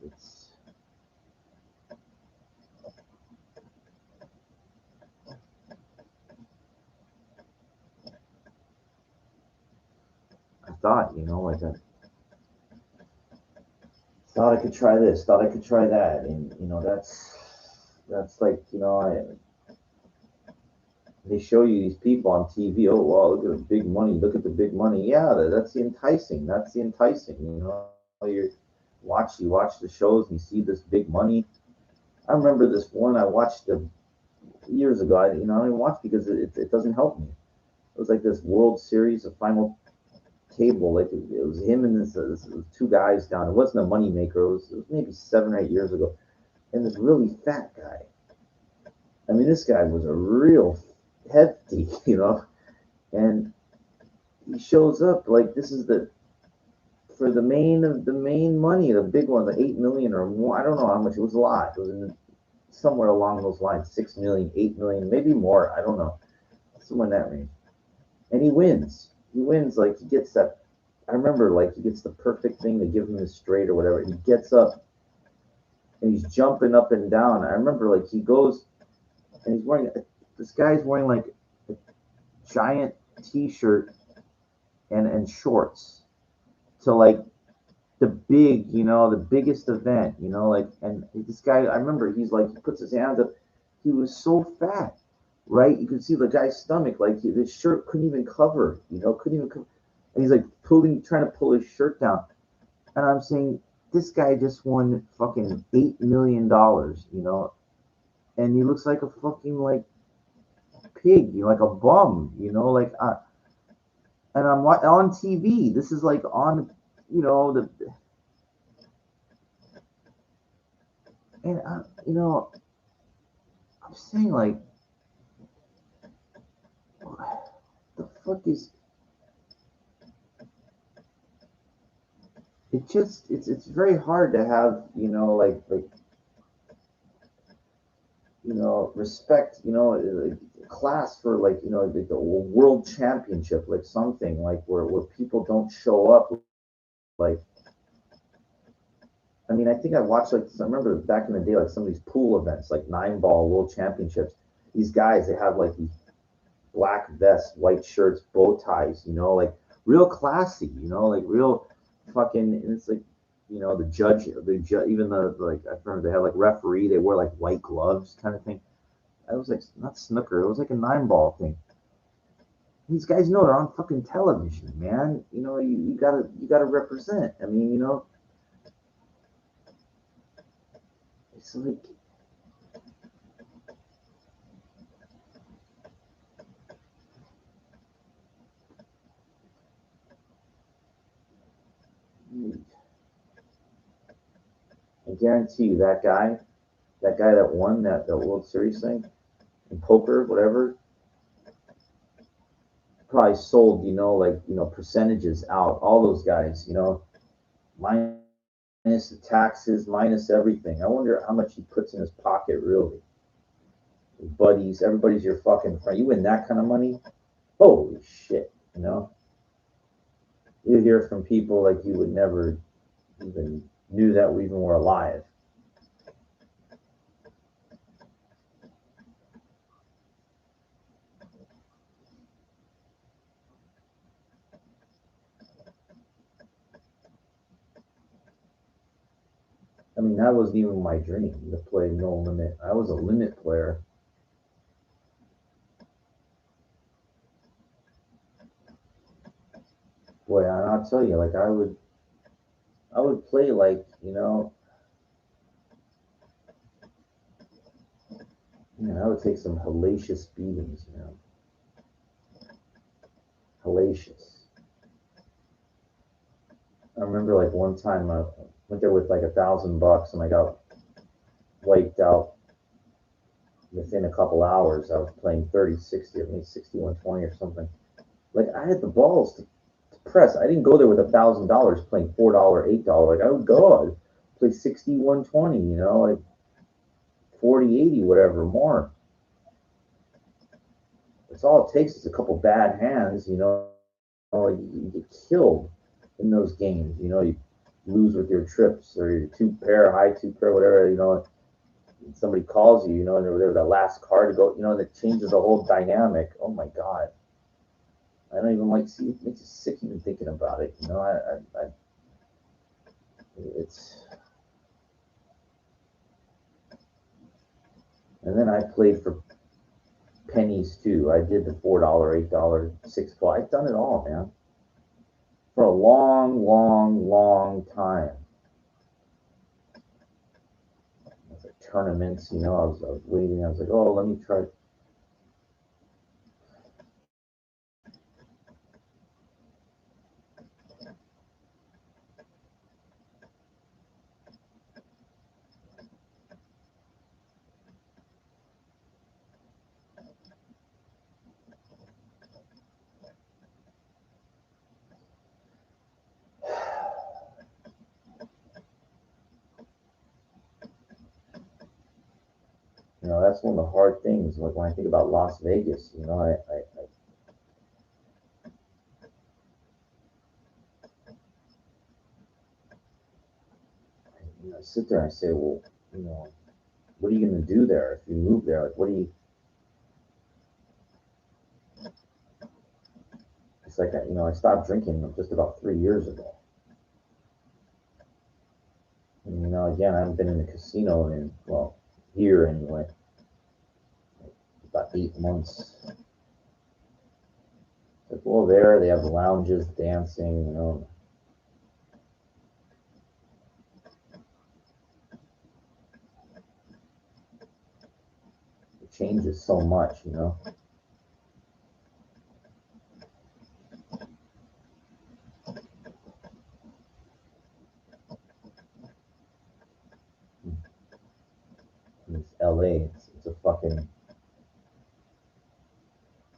it's. I thought, you know, like I thought I could try this, thought I could try that, and you know, that's like, you know, they show you these people on TV. Oh, wow, look at the big money. Look at the big money. Yeah, that's the enticing. That's the enticing. You know, you watch the shows and you see this big money. I remember this one I watched years ago. You know, I didn't watch because it doesn't help me. It was like this World Series, a final table. Like it was him and this 2 guys down. It wasn't a money maker. It was maybe 7 or 8 years ago. And this really fat guy. I mean, this guy was a real hefty, you know. And he shows up like this is the for the main money, the big one, the 8 million or more. I don't know how much. It was a lot. It was somewhere along those lines, 6 million, 8 million, maybe more. I don't know, somewhere in that range. And he wins. He wins like he gets that. I remember like he gets the perfect thing to give him the straight or whatever. He gets up and he's jumping up and down. I remember like he goes and he's wearing this guy's wearing like a giant T-shirt and shorts. So like the big, you know, the biggest event, you know, like, and this guy, I remember he's like, he puts his hand up, he was so fat, right? You could see the guy's stomach, like his shirt couldn't even cover, you know, couldn't even cover. And he's like trying to pull his shirt down. And I'm saying, this guy just won fucking $8 million, you know, and he looks like a fucking like pig, you know, like a bum, you know, like, and I'm on TV. This is like on, you know, and you know, I'm saying like, the fuck is it's very hard to have, respect, class for, the world championship, like something like where people don't show up, like, I mean, I think I watched, like, I remember back in the day, like some of these pool events, like 9 ball world championships. These guys, they have like these black vests, white shirts, bow ties, like real classy, like real fucking. And it's like, the judge, even like, I remember they had like referee, they wear like white gloves, kind of thing. I was like, not snooker, it was like a 9 ball thing. These guys know they're on fucking television, man. You gotta represent. I mean, it's like, I guarantee you that guy that won that World Series thing in poker, whatever, probably sold, like, percentages out. All those guys, minus the taxes, minus everything. I wonder how much he puts in his pocket, really. His buddies, everybody's your fucking friend. You win that kind of money, holy shit, You hear from people like you would never even knew that we even were alive. I mean, that wasn't even my dream to play no limit. I was a limit player. Boy, I'll tell you, like, I would play, like, man, I would take some hellacious beatings, hellacious. I remember, like, one time I went there with like $1,000 and I got wiped out within a couple hours. I was playing 30-60 or maybe 60-120 or something. Like, I had the balls to press. I didn't go there with $1,000 playing $4, $8. Like, I would go, I'd play 60-120, like 40-80, whatever, more. It's all it takes is a couple bad hands, like, you get killed in those games. You lose with your trips or your two pair, high two pair, whatever. Somebody calls you, and they're the last card to go. And it changes the whole dynamic. Oh my god, I don't even like see. It makes you sick even thinking about it. It's. And then I played for pennies too. I did the $4, $8, 6 ball. I've done it all, man, for a long, long, long time. Tournaments, I was waiting. I was like, oh, let me try. That's one of the hard things. Like when I think about Las Vegas, I sit there and I say, well, you know, what are you going to do there if you move there? Like, what do you? It's like, I stopped drinking just about 3 years ago. And, again, I haven't been in the casino in, well, here anyway, about 8 months. Like, well, there they have lounges, dancing, it changes so much. And it's LA. It's a fucking.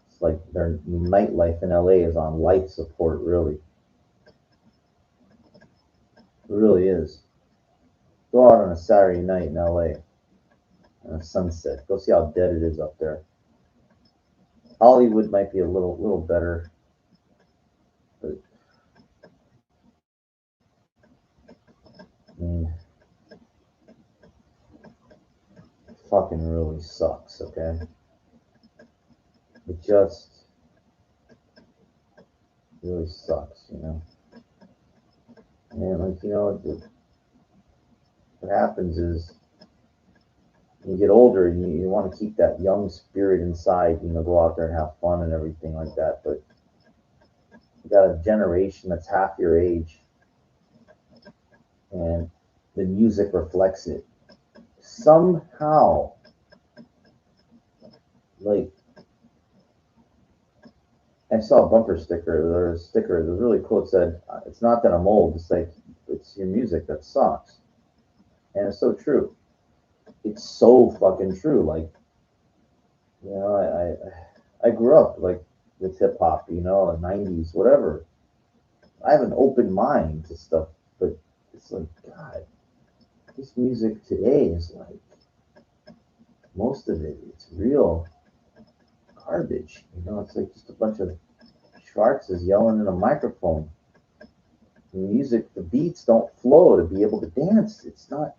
It's like their nightlife in LA is on life support, really. It really is. Go out on a Saturday night in LA on a sunset. Go see how dead it is up there. Hollywood might be a little better, but I mean, it fucking really sucks. Okay, it just really sucks, you know. And like what happens is you get older and you want to keep that young spirit inside, go out there and have fun and everything like that. But you got a generation that's half your age, and the music reflects it somehow. Like I saw a bumper sticker or a sticker that was really cool. It said, "It's not that I'm old. It's like it's your music that sucks," and it's so true. It's so fucking true. Like I grew up like with hip hop, the '90s, whatever. I have an open mind to stuff, but it's like God, this music today is like most of it. It's real garbage. It's like just a bunch of Schwarzes yelling in a microphone. The music, the beats don't flow to be able to dance. It's not.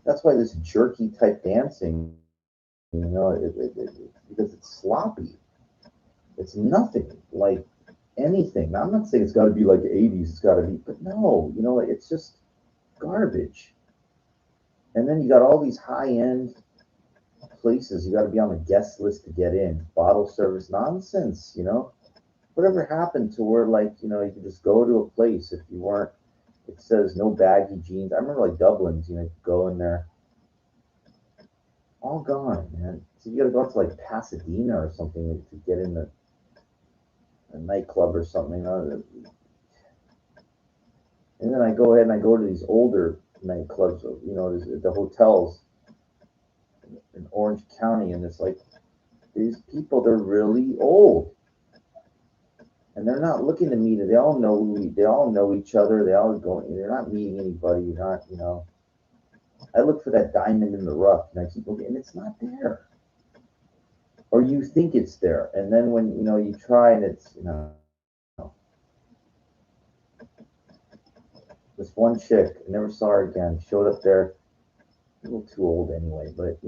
That's why this jerky type dancing, because it's sloppy. It's nothing like anything. Now, I'm not saying it's got to be like the '80s. It's got to be, but no, it's just garbage. And then you got all these high end places. You got to be on the guest list to get in. Bottle service nonsense. Whatever happened to where like you could just go to a place if you weren't. It says no baggy jeans. I remember like Dublin's. You go in there. All gone, man. So you got to go out to like Pasadena or something to get in a nightclub or something. And then I go ahead and I go to these older nightclubs. The hotels in Orange County, and it's like these people. They're really old, and they're not looking to meet. They all know. They all know each other. They all go. They're not meeting anybody. You're not. I look for that diamond in the rough, and I keep looking, and it's not there. Or you think it's there, and then when you try, and it's this one chick, I never saw her again. Showed up there, a little too old anyway, but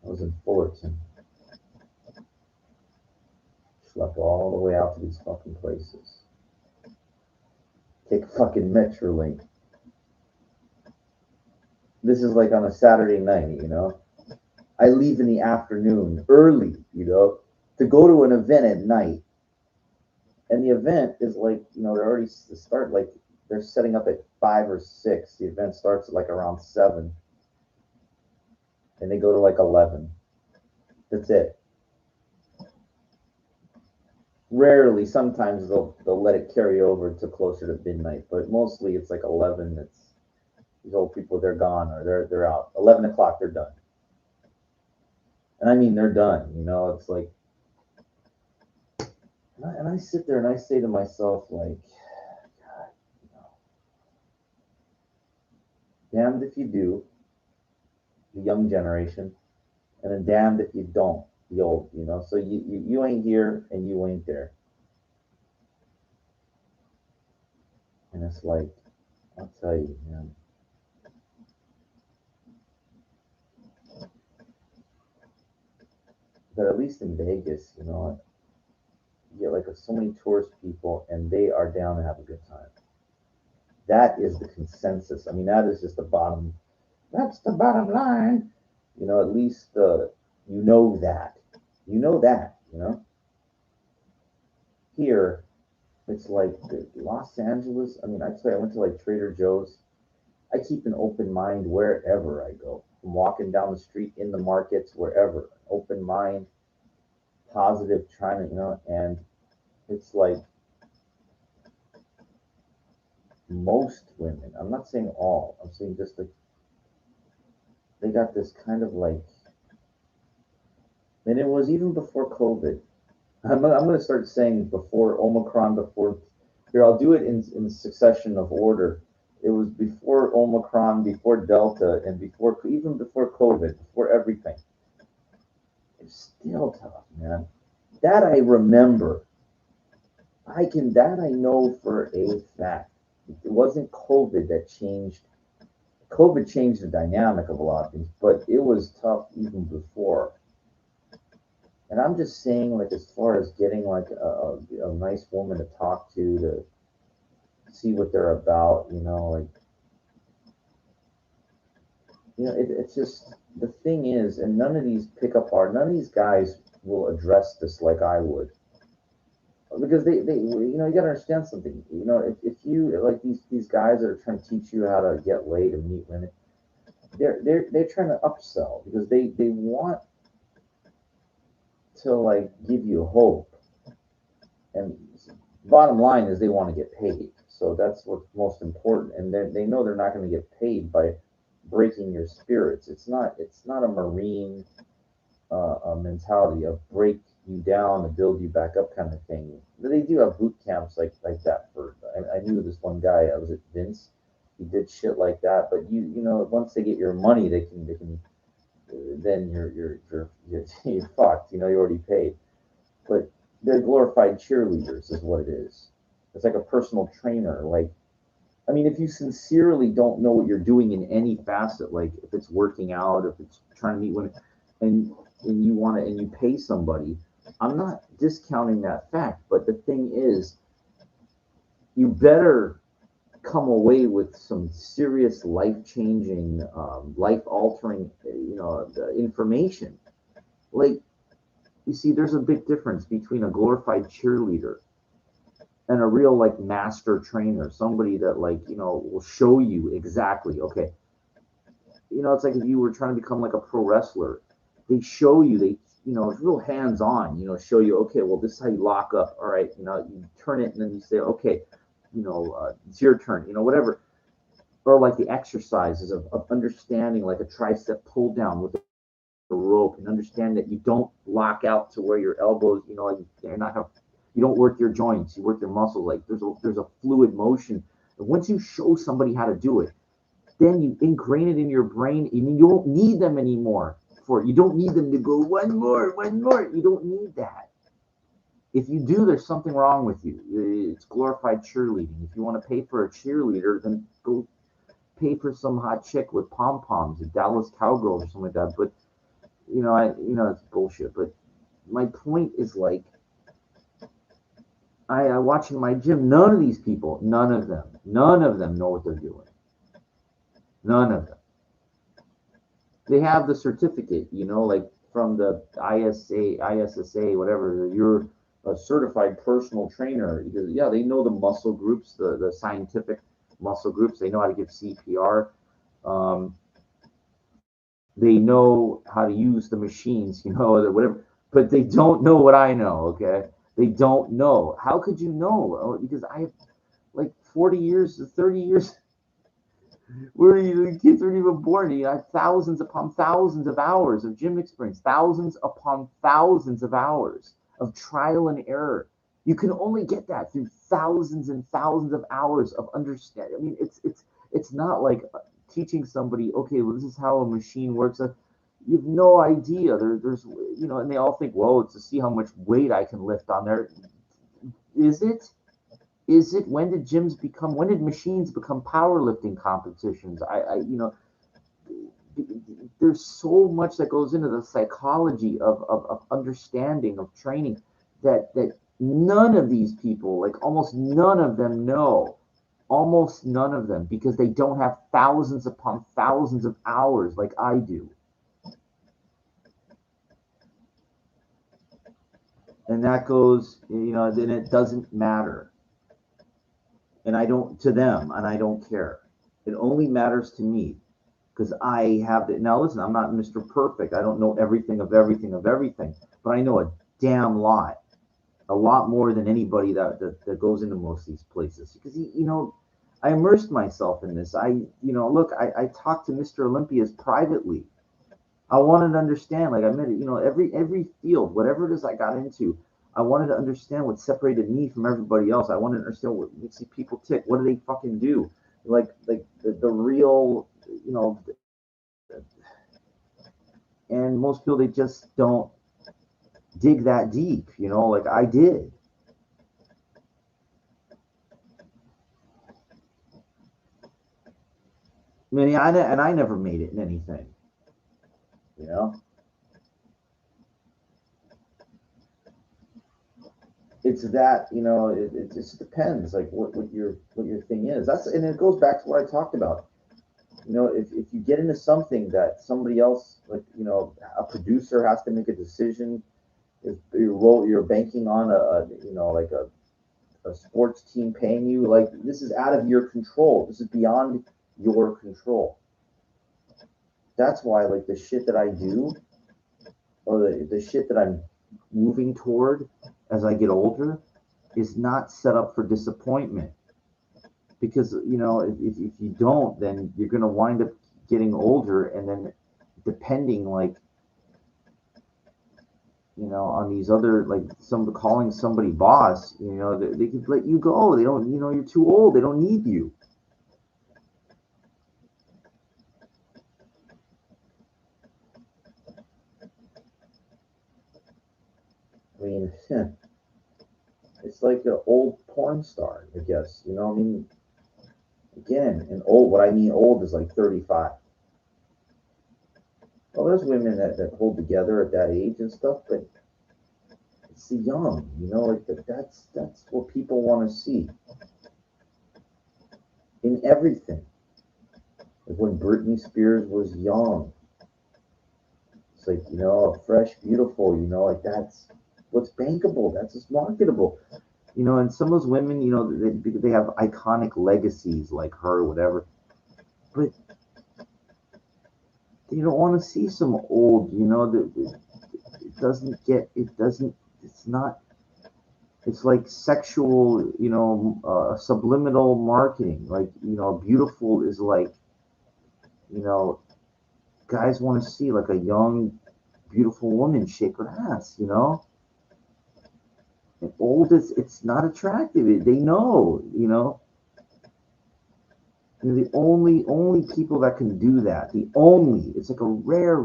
I was in Fullerton, slept all the way out to these fucking places. Take a fucking Metrolink. This is like on a Saturday night. I leave in the afternoon, early, to go to an event at night. And the event is like, they're already start like they're setting up at 5 or 6. The event starts at like around 7, and they go to like 11. That's it. Rarely, sometimes they'll let it carry over to closer to midnight, but mostly it's like 11. It's these old people, they're gone or they're out. 11 o'clock, they're done. And I mean they're done. It's like, and I sit there and I say to myself like, God, damned if you do, the young generation, and then damned if you don't, the old. So you ain't here and you ain't there, and it's like, I'll tell you, man. But at least in Vegas, you get like so many tourist people, and they are down to have a good time. That is the consensus. I mean, that is just the bottom. That's the bottom line. At least you know that. You know that. Here, it's like Los Angeles. I mean, I tell you, I went to like Trader Joe's. I keep an open mind wherever I go. I'm walking down the street, in the markets, wherever. Open mind, positive, trying to, and it's like most women, I'm not saying all, I'm saying just like they got this kind of like, and it was even before COVID. I'm going to start saying before Omicron, before here, I'll do it in succession of order. It was before Omicron, before Delta, and before even before COVID, before everything. It's still tough, man. That I remember. That I know for a fact. It wasn't COVID that changed. COVID changed the dynamic of a lot of things, but it was tough even before. And I'm just saying, like, as far as getting like a nice woman to talk to see what they're about, like, it's just the thing is, and none of these guys will address this like I would, because you gotta understand something. If you like these guys that are trying to teach you how to get laid and meet women, they're trying to upsell because they want to like give you hope, and bottom line is they want to get paid. So that's what's most important, and they know they're not going to get paid by breaking your spirits. It's not a marine a mentality of break you down and build you back up kind of thing. But they do have boot camps like that. I knew this one guy. I was at Vince. He did shit like that. But once they get your money, they can then you're fucked. You already paid. But they're glorified cheerleaders, is what it is. It's like a personal trainer. Like, I mean, if you sincerely don't know what you're doing in any facet, like if it's working out, if it's trying to meet women, and you want to, and you pay somebody, I'm not discounting that fact. But the thing is, you better come away with some serious life changing, life altering, information. Like, you see, there's a big difference between a glorified cheerleader and a real like master trainer, somebody that like will show you exactly. Okay, it's like if you were trying to become like a pro wrestler, they show you, it's real hands on. Show you, okay, well, this is how you lock up. All right, you turn it and then you say, okay, it's your turn. Whatever. Or like the exercises of understanding like a tricep pull down with a rope, and understand that you don't lock out to where your elbows, they're not have, you don't work your joints, you work your muscles. Like there's a fluid motion. And once you show somebody how to do it, then you ingrain it in your brain, and you don't need them anymore. You don't need them to go one more, one more. You don't need that. If you do, there's something wrong with you. It's glorified cheerleading. If you want to pay for a cheerleader, then go pay for some hot chick with pom poms, a Dallas Cowgirls or something like that. But it's bullshit. But my point is like, I watch in my gym. None of these people, none of them know what they're doing. None of them. They have the certificate, like from the ISSA, whatever. You're a certified personal trainer because yeah, they know the muscle groups, the scientific muscle groups. They know how to give CPR. Um, they know how to use the machines, whatever. But they don't know what I know. Okay, they don't know. How could you know? Because I have like 40 years, 30 years where the kids weren't even born. You have thousands upon thousands of hours of gym experience, thousands upon thousands of hours of trial and error. You can only get that through thousands and thousands of hours of understanding. I mean, it's not like teaching somebody, okay, well, this is how a machine works. You have no idea. There's, and they all think, well, it's to see how much weight I can lift on there. Is it? When did machines become powerlifting competitions? There's so much that goes into the psychology of understanding of training that none of these people, like almost none of them, know. Almost none of them, because they don't have thousands upon thousands of hours like I do. And that goes, then it doesn't matter. And I don't, to them, and I don't care. It only matters to me because I have the, now listen, I'm not Mr. Perfect. I don't know everything of everything of everything, but I know a damn lot more than anybody that goes into most of these places. Because, I immersed myself in this. Look, I talked to Mr. Olympias privately. I wanted to understand, like I meant, every field, whatever it is I got into, I wanted to understand what separated me from everybody else. I wanted to understand what makes these people tick. What do they fucking do? Like the real, and most people they just don't dig that deep, like I did. I mean, I never made it in anything, you know. It's that it just depends, like what your thing is. That's and it goes back to what I talked about. If you get into something that somebody else, like a producer has to make a decision, if you're banking on like a sports team paying you, like this is out of your control. This is beyond your control. That's why like the shit that I do, or the shit that I'm moving toward as I get older, is not set up for disappointment. Because if you don't, then you're going to wind up getting older, and then depending, like on these other, like some calling somebody boss, they could let you go. They don't, you're too old, they don't need you. I mean, it's like an old porn star, I guess. I mean, again, and old, what I mean old is like 35. Well, there's women that hold together at that age and stuff, but it's the young, like that's what people want to see in everything. Like when Britney Spears was young, it's like, fresh, beautiful, like that's what's bankable, that's what's marketable. And some of those women, they have iconic legacies like her, whatever, but they don't want to see some old, that it doesn't, it's not, it's like sexual, subliminal marketing. Like, beautiful is like, you know, guys want to see like a young, beautiful woman shake her ass. And old is, it's not attractive. They know, the only people that can do that. It's like a rare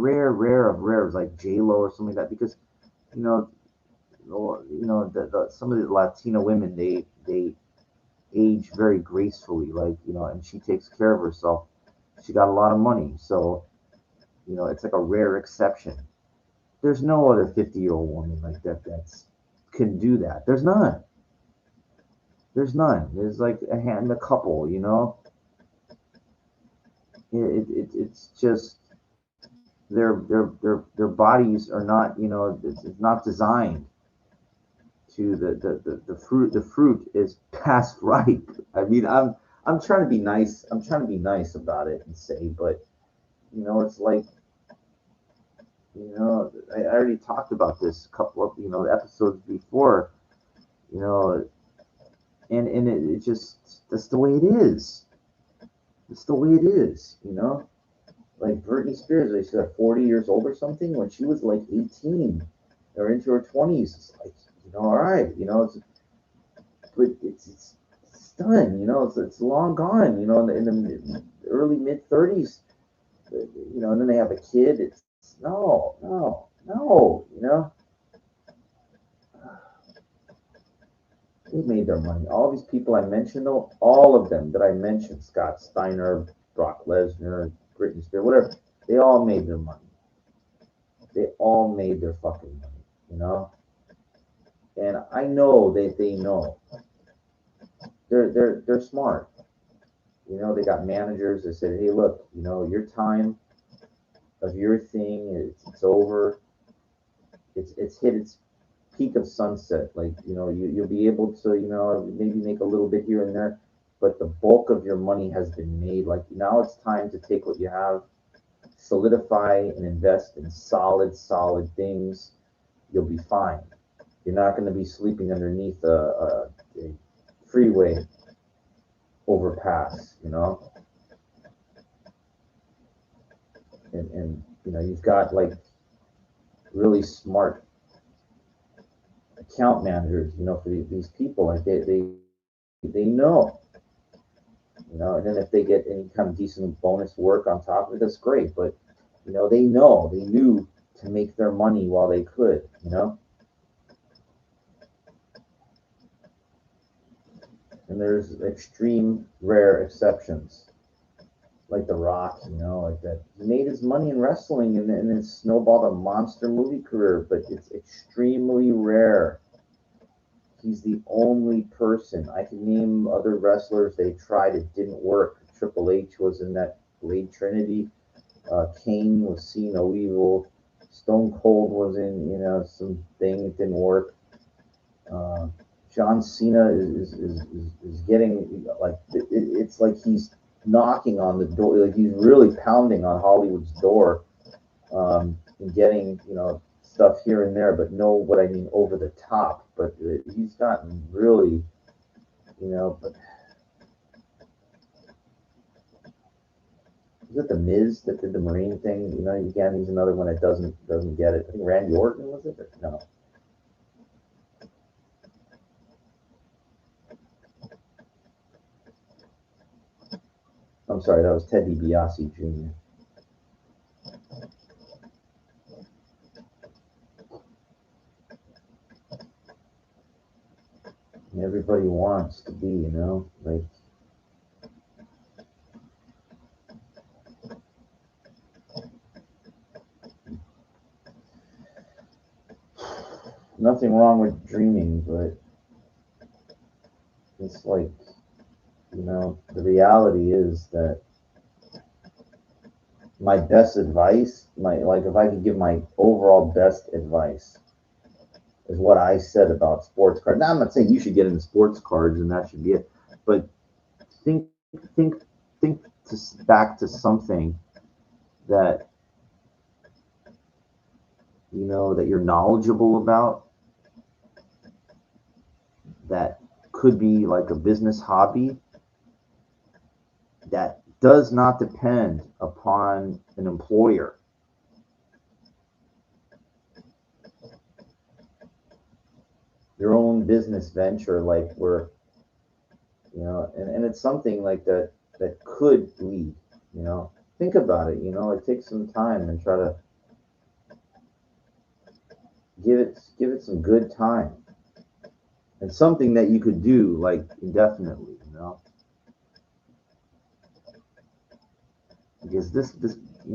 of rares, like J Lo or something like that, because you know, some of the Latino women they age very gracefully, like and she takes care of herself. She got a lot of money, so it's like a rare exception. There's no other 50-year-old woman like that that's can do that. There's none. There's none. There's like a couple. It's just their bodies are not, it's not designed to the fruit. The fruit is past ripe. I mean, I'm trying to be nice. I'm trying to be nice about it and say, but it's like, I already talked about this a couple of episodes before, you know, and it just, that's the way it is. It's the way it is. Like Britney Spears, like she's like 40 years old or something when she was like 18 or into her 20s. It's like, all right, but it's done. It's long gone. In the early mid 30s. And then they have a kid. It's no, no, no. They made their money. All these people I mentioned, though, all of them that I mentioned, Scott Steiner, Brock Lesnar, Britney Spears, whatever, they all made their money. They all made their fucking money. And I know that they know. They're smart. They got managers that said, hey, look, your time of your thing, it's over. It's hit its peak of sunset. Like, you'll be able to, maybe make a little bit here and there, but the bulk of your money has been made. Like, now it's time to take what you have, solidify and invest in solid things. You'll be fine. You're not going to be sleeping underneath a freeway. overpass, and you've got like really smart account managers, for these people, like they know, and then if they get any kind of decent bonus work on top of it, that's great. But they knew to make their money while they could, and there's extreme rare exceptions, like The Rock, like that. He made his money in wrestling and then snowballed a monster movie career, but it's extremely rare. He's the only person. I can name other wrestlers they tried, it didn't work. Triple H was in that Blade Trinity. Kane was See No Evil. Stone Cold was in, some thing, it didn't work. Uh, John Cena is getting like it's like he's knocking on the door, like he's really pounding on Hollywood's door, and getting stuff here and there, but no, what I mean over the top. But he's gotten really, But is it the Miz that did the Marine thing? Again, he's another one that doesn't get it. I think Randy Orton was it? Or no. I'm sorry, that was Ted DiBiase Jr. And everybody wants to be, like nothing wrong with dreaming, but it's like, the reality is that my best advice, like if I could give my overall best advice, is what I said about sports cards. Now I'm not saying you should get into sports cards and that should be it, but think think think back to something that that you're knowledgeable about, that could be like a business hobby that does not depend upon an employer. Your own business venture, like where and it's something like that could lead. Think about it. Like take some time and try to give it some good time, and something that you could do like indefinitely. Because this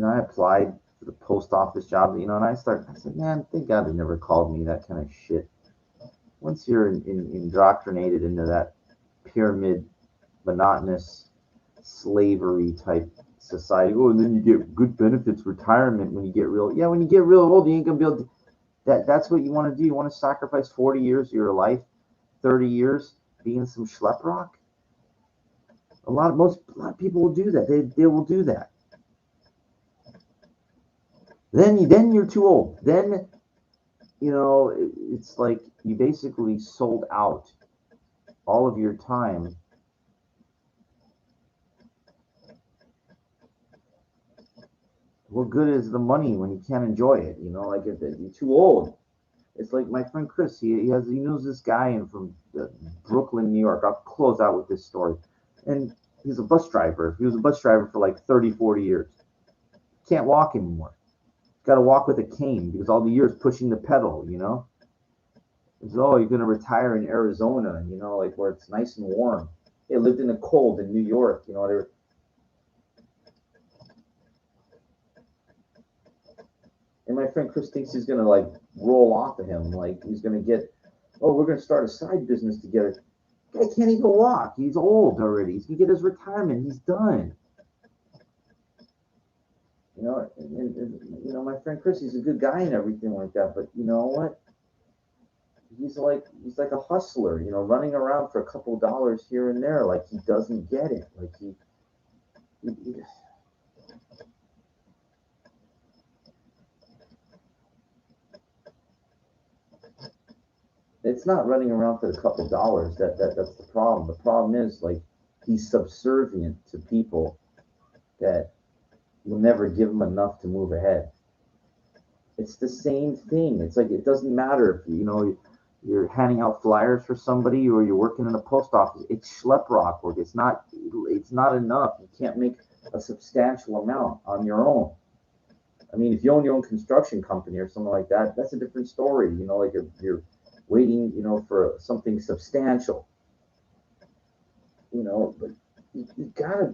I applied for the post office job, and I said, man, thank God they never called me that kind of shit. Once you're indoctrinated into that pyramid, monotonous slavery type society, oh, and then you get good benefits, retirement when you get real. Yeah, when you get real old, you ain't gonna be able to. That's what you want to do. You want to sacrifice 40 years of your life, 30 years being some schlep rock. A lot of people will do that. They will do that. Then you're too old. Then it's like you basically sold out all of your time. What good is the money when you can't enjoy it? Like if you're too old. It's like my friend Chris. He knows this guy in from Brooklyn, New York. I'll close out with this story. And he's a bus driver. He was a bus driver for like 30, 40 years. Can't walk anymore. Got to walk with a cane because all the years pushing the pedal. It's, oh, you're going to retire in Arizona, like where it's nice and warm. They lived in the cold in New York. And my friend Chris thinks he's going to like roll off of him. Like he's going to get, oh, we're going to start a side business together. Guy can't even walk. He's old already. He's going to get his retirement. He's done. My friend Chris, he's a good guy and everything like that. But you know what? He's like a hustler, running around for a couple of dollars here and there. Like he doesn't get it. Like he it's not running around for a couple of dollars. That's the problem. The problem is like he's subservient to people that will never give him enough to move ahead. It's the same thing. It's like it doesn't matter if you're handing out flyers for somebody or you're working in a post office. It's schlep rock work. It's not enough. You can't make a substantial amount on your own. I mean, if you own your own construction company or something like that, that's a different story. Like if you're waiting, for something substantial. But you gotta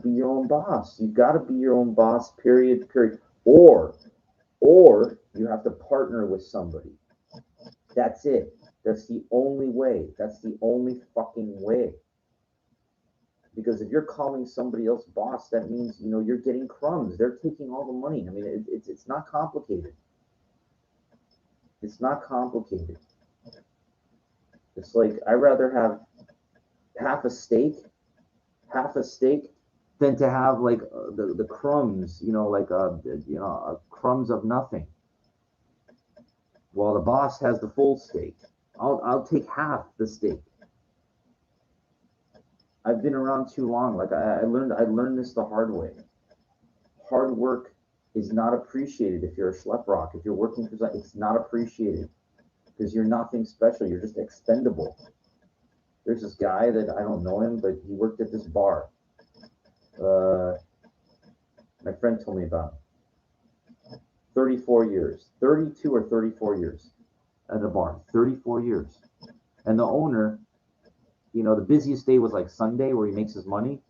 be your own boss. You gotta be your own boss. Period. Or you have to partner with somebody. That's it. That's the only way. That's the only fucking way. Because if you're calling somebody else boss, that means you're getting crumbs. They're taking all the money. I mean, it's not complicated. It's not complicated. It's like I'd rather have half a steak than to have like the crumbs, crumbs of nothing. While the boss has the full steak, I'll take half the steak. I've been around too long. Like I learned this the hard way. Hard work is not appreciated if you're a schlep rock. If you're working for something, it's not appreciated because you're nothing special. You're just expendable. There's this guy that I don't know him, but he worked at this bar. My friend told me about him. 34 years, 32 or 34 years at the bar, 34 years. And the owner, the busiest day was like Sunday where he makes his money.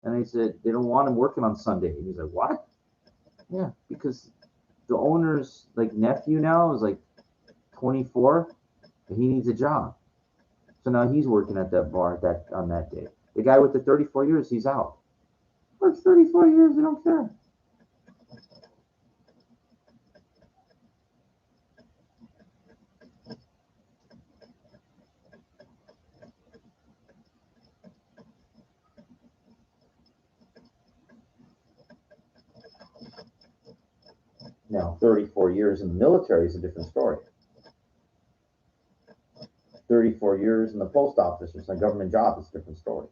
And they said they don't want him working on Sunday. And he's like, what? Yeah, because the owner's like nephew now is like 24 and he needs a job. So now he's working at that bar on that day. The guy with the 34 years, he's out. Works 34 years, they don't care. Now, 34 years in the military is a different story. 34 years in the post office or some government job is a different story.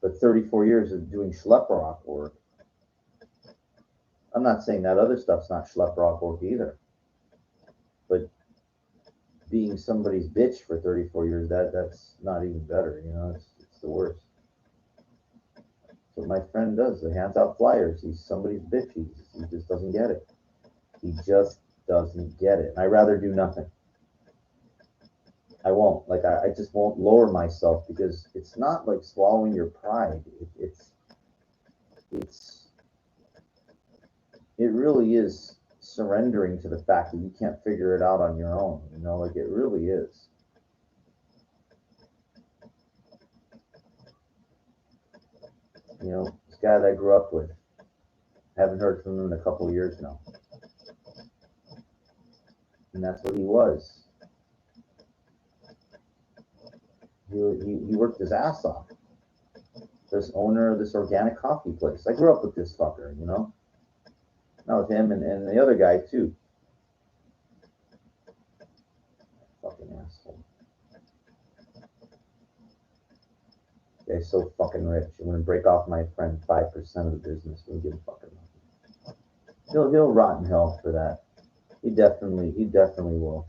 But 34 years of doing schlep rock work, I'm not saying that other stuff's not schlep rock work either. But being somebody's bitch for 34 years, that's not even better, it's the worst. What my friend does. He hands out flyers. He's somebody's bitch. He just doesn't get it. He just doesn't get it. I'd rather do nothing. I won't. Like I just won't lower myself because it's not like swallowing your pride. It really is surrendering to the fact that you can't figure it out on your own. Like it really is. This guy that I grew up with, haven't heard from him in a couple of years now. And that's what he was. He worked his ass off. This owner of this organic coffee place. I grew up with this fucker, Not with him and the other guy too. Fucking asshole. Guy's so fucking rich. I'm gonna break off my friend 5% of the business. We'll give a fucking nothing. He'll rot in hell for that. He definitely will.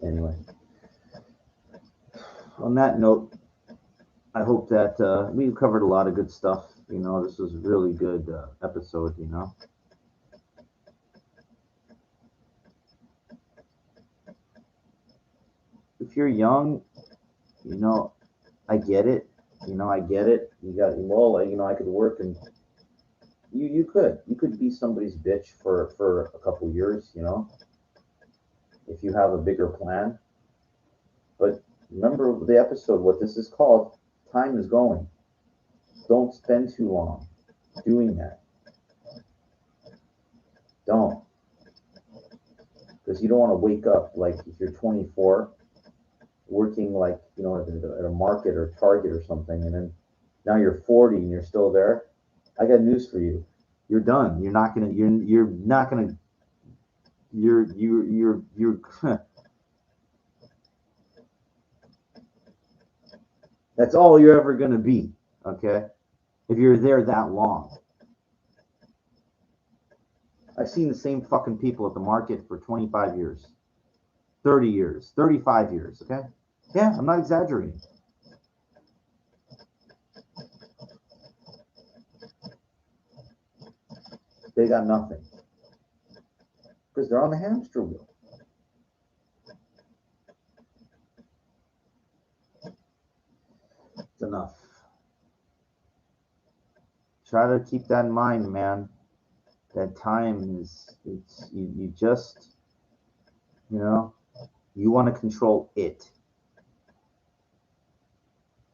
Anyway, on that note, I hope that we've covered a lot of good stuff. This was a really good episode. If you're young, I get it. I get it. You got I could work and you could be somebody's bitch for a couple years. If you have a bigger plan. But remember the episode. What this is called. Time is going. Don't spend too long doing that. Don't. Because you don't want to wake up like if you're 24 working like at a market or Target or something, and then Now you're 40 and you're still there. I got news for you. You're done. You're not gonna. You're not gonna. You're. That's all you're ever gonna be. Okay. If you're there that long. I've seen the same fucking people at the market for 25 years, 30 years, 35 years. Okay. Yeah, I'm not exaggerating. They got nothing because they're on the hamster wheel. It's enough. Try to keep that in mind, man. That time is, it's, you just, you know, you want to control it.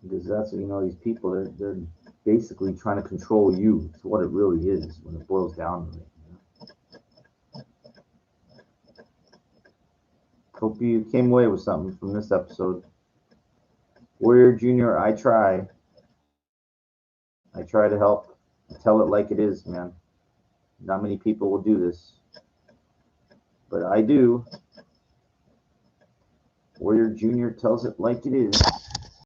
Because that's, these people, they're basically trying to control you. It's what it really is when it boils down to it. Hope you came away with something from this episode. Warrior Junior, I try. I try to help. I tell it like it is, man. Not many people will do this, but I do. Warrior Junior tells it like it is.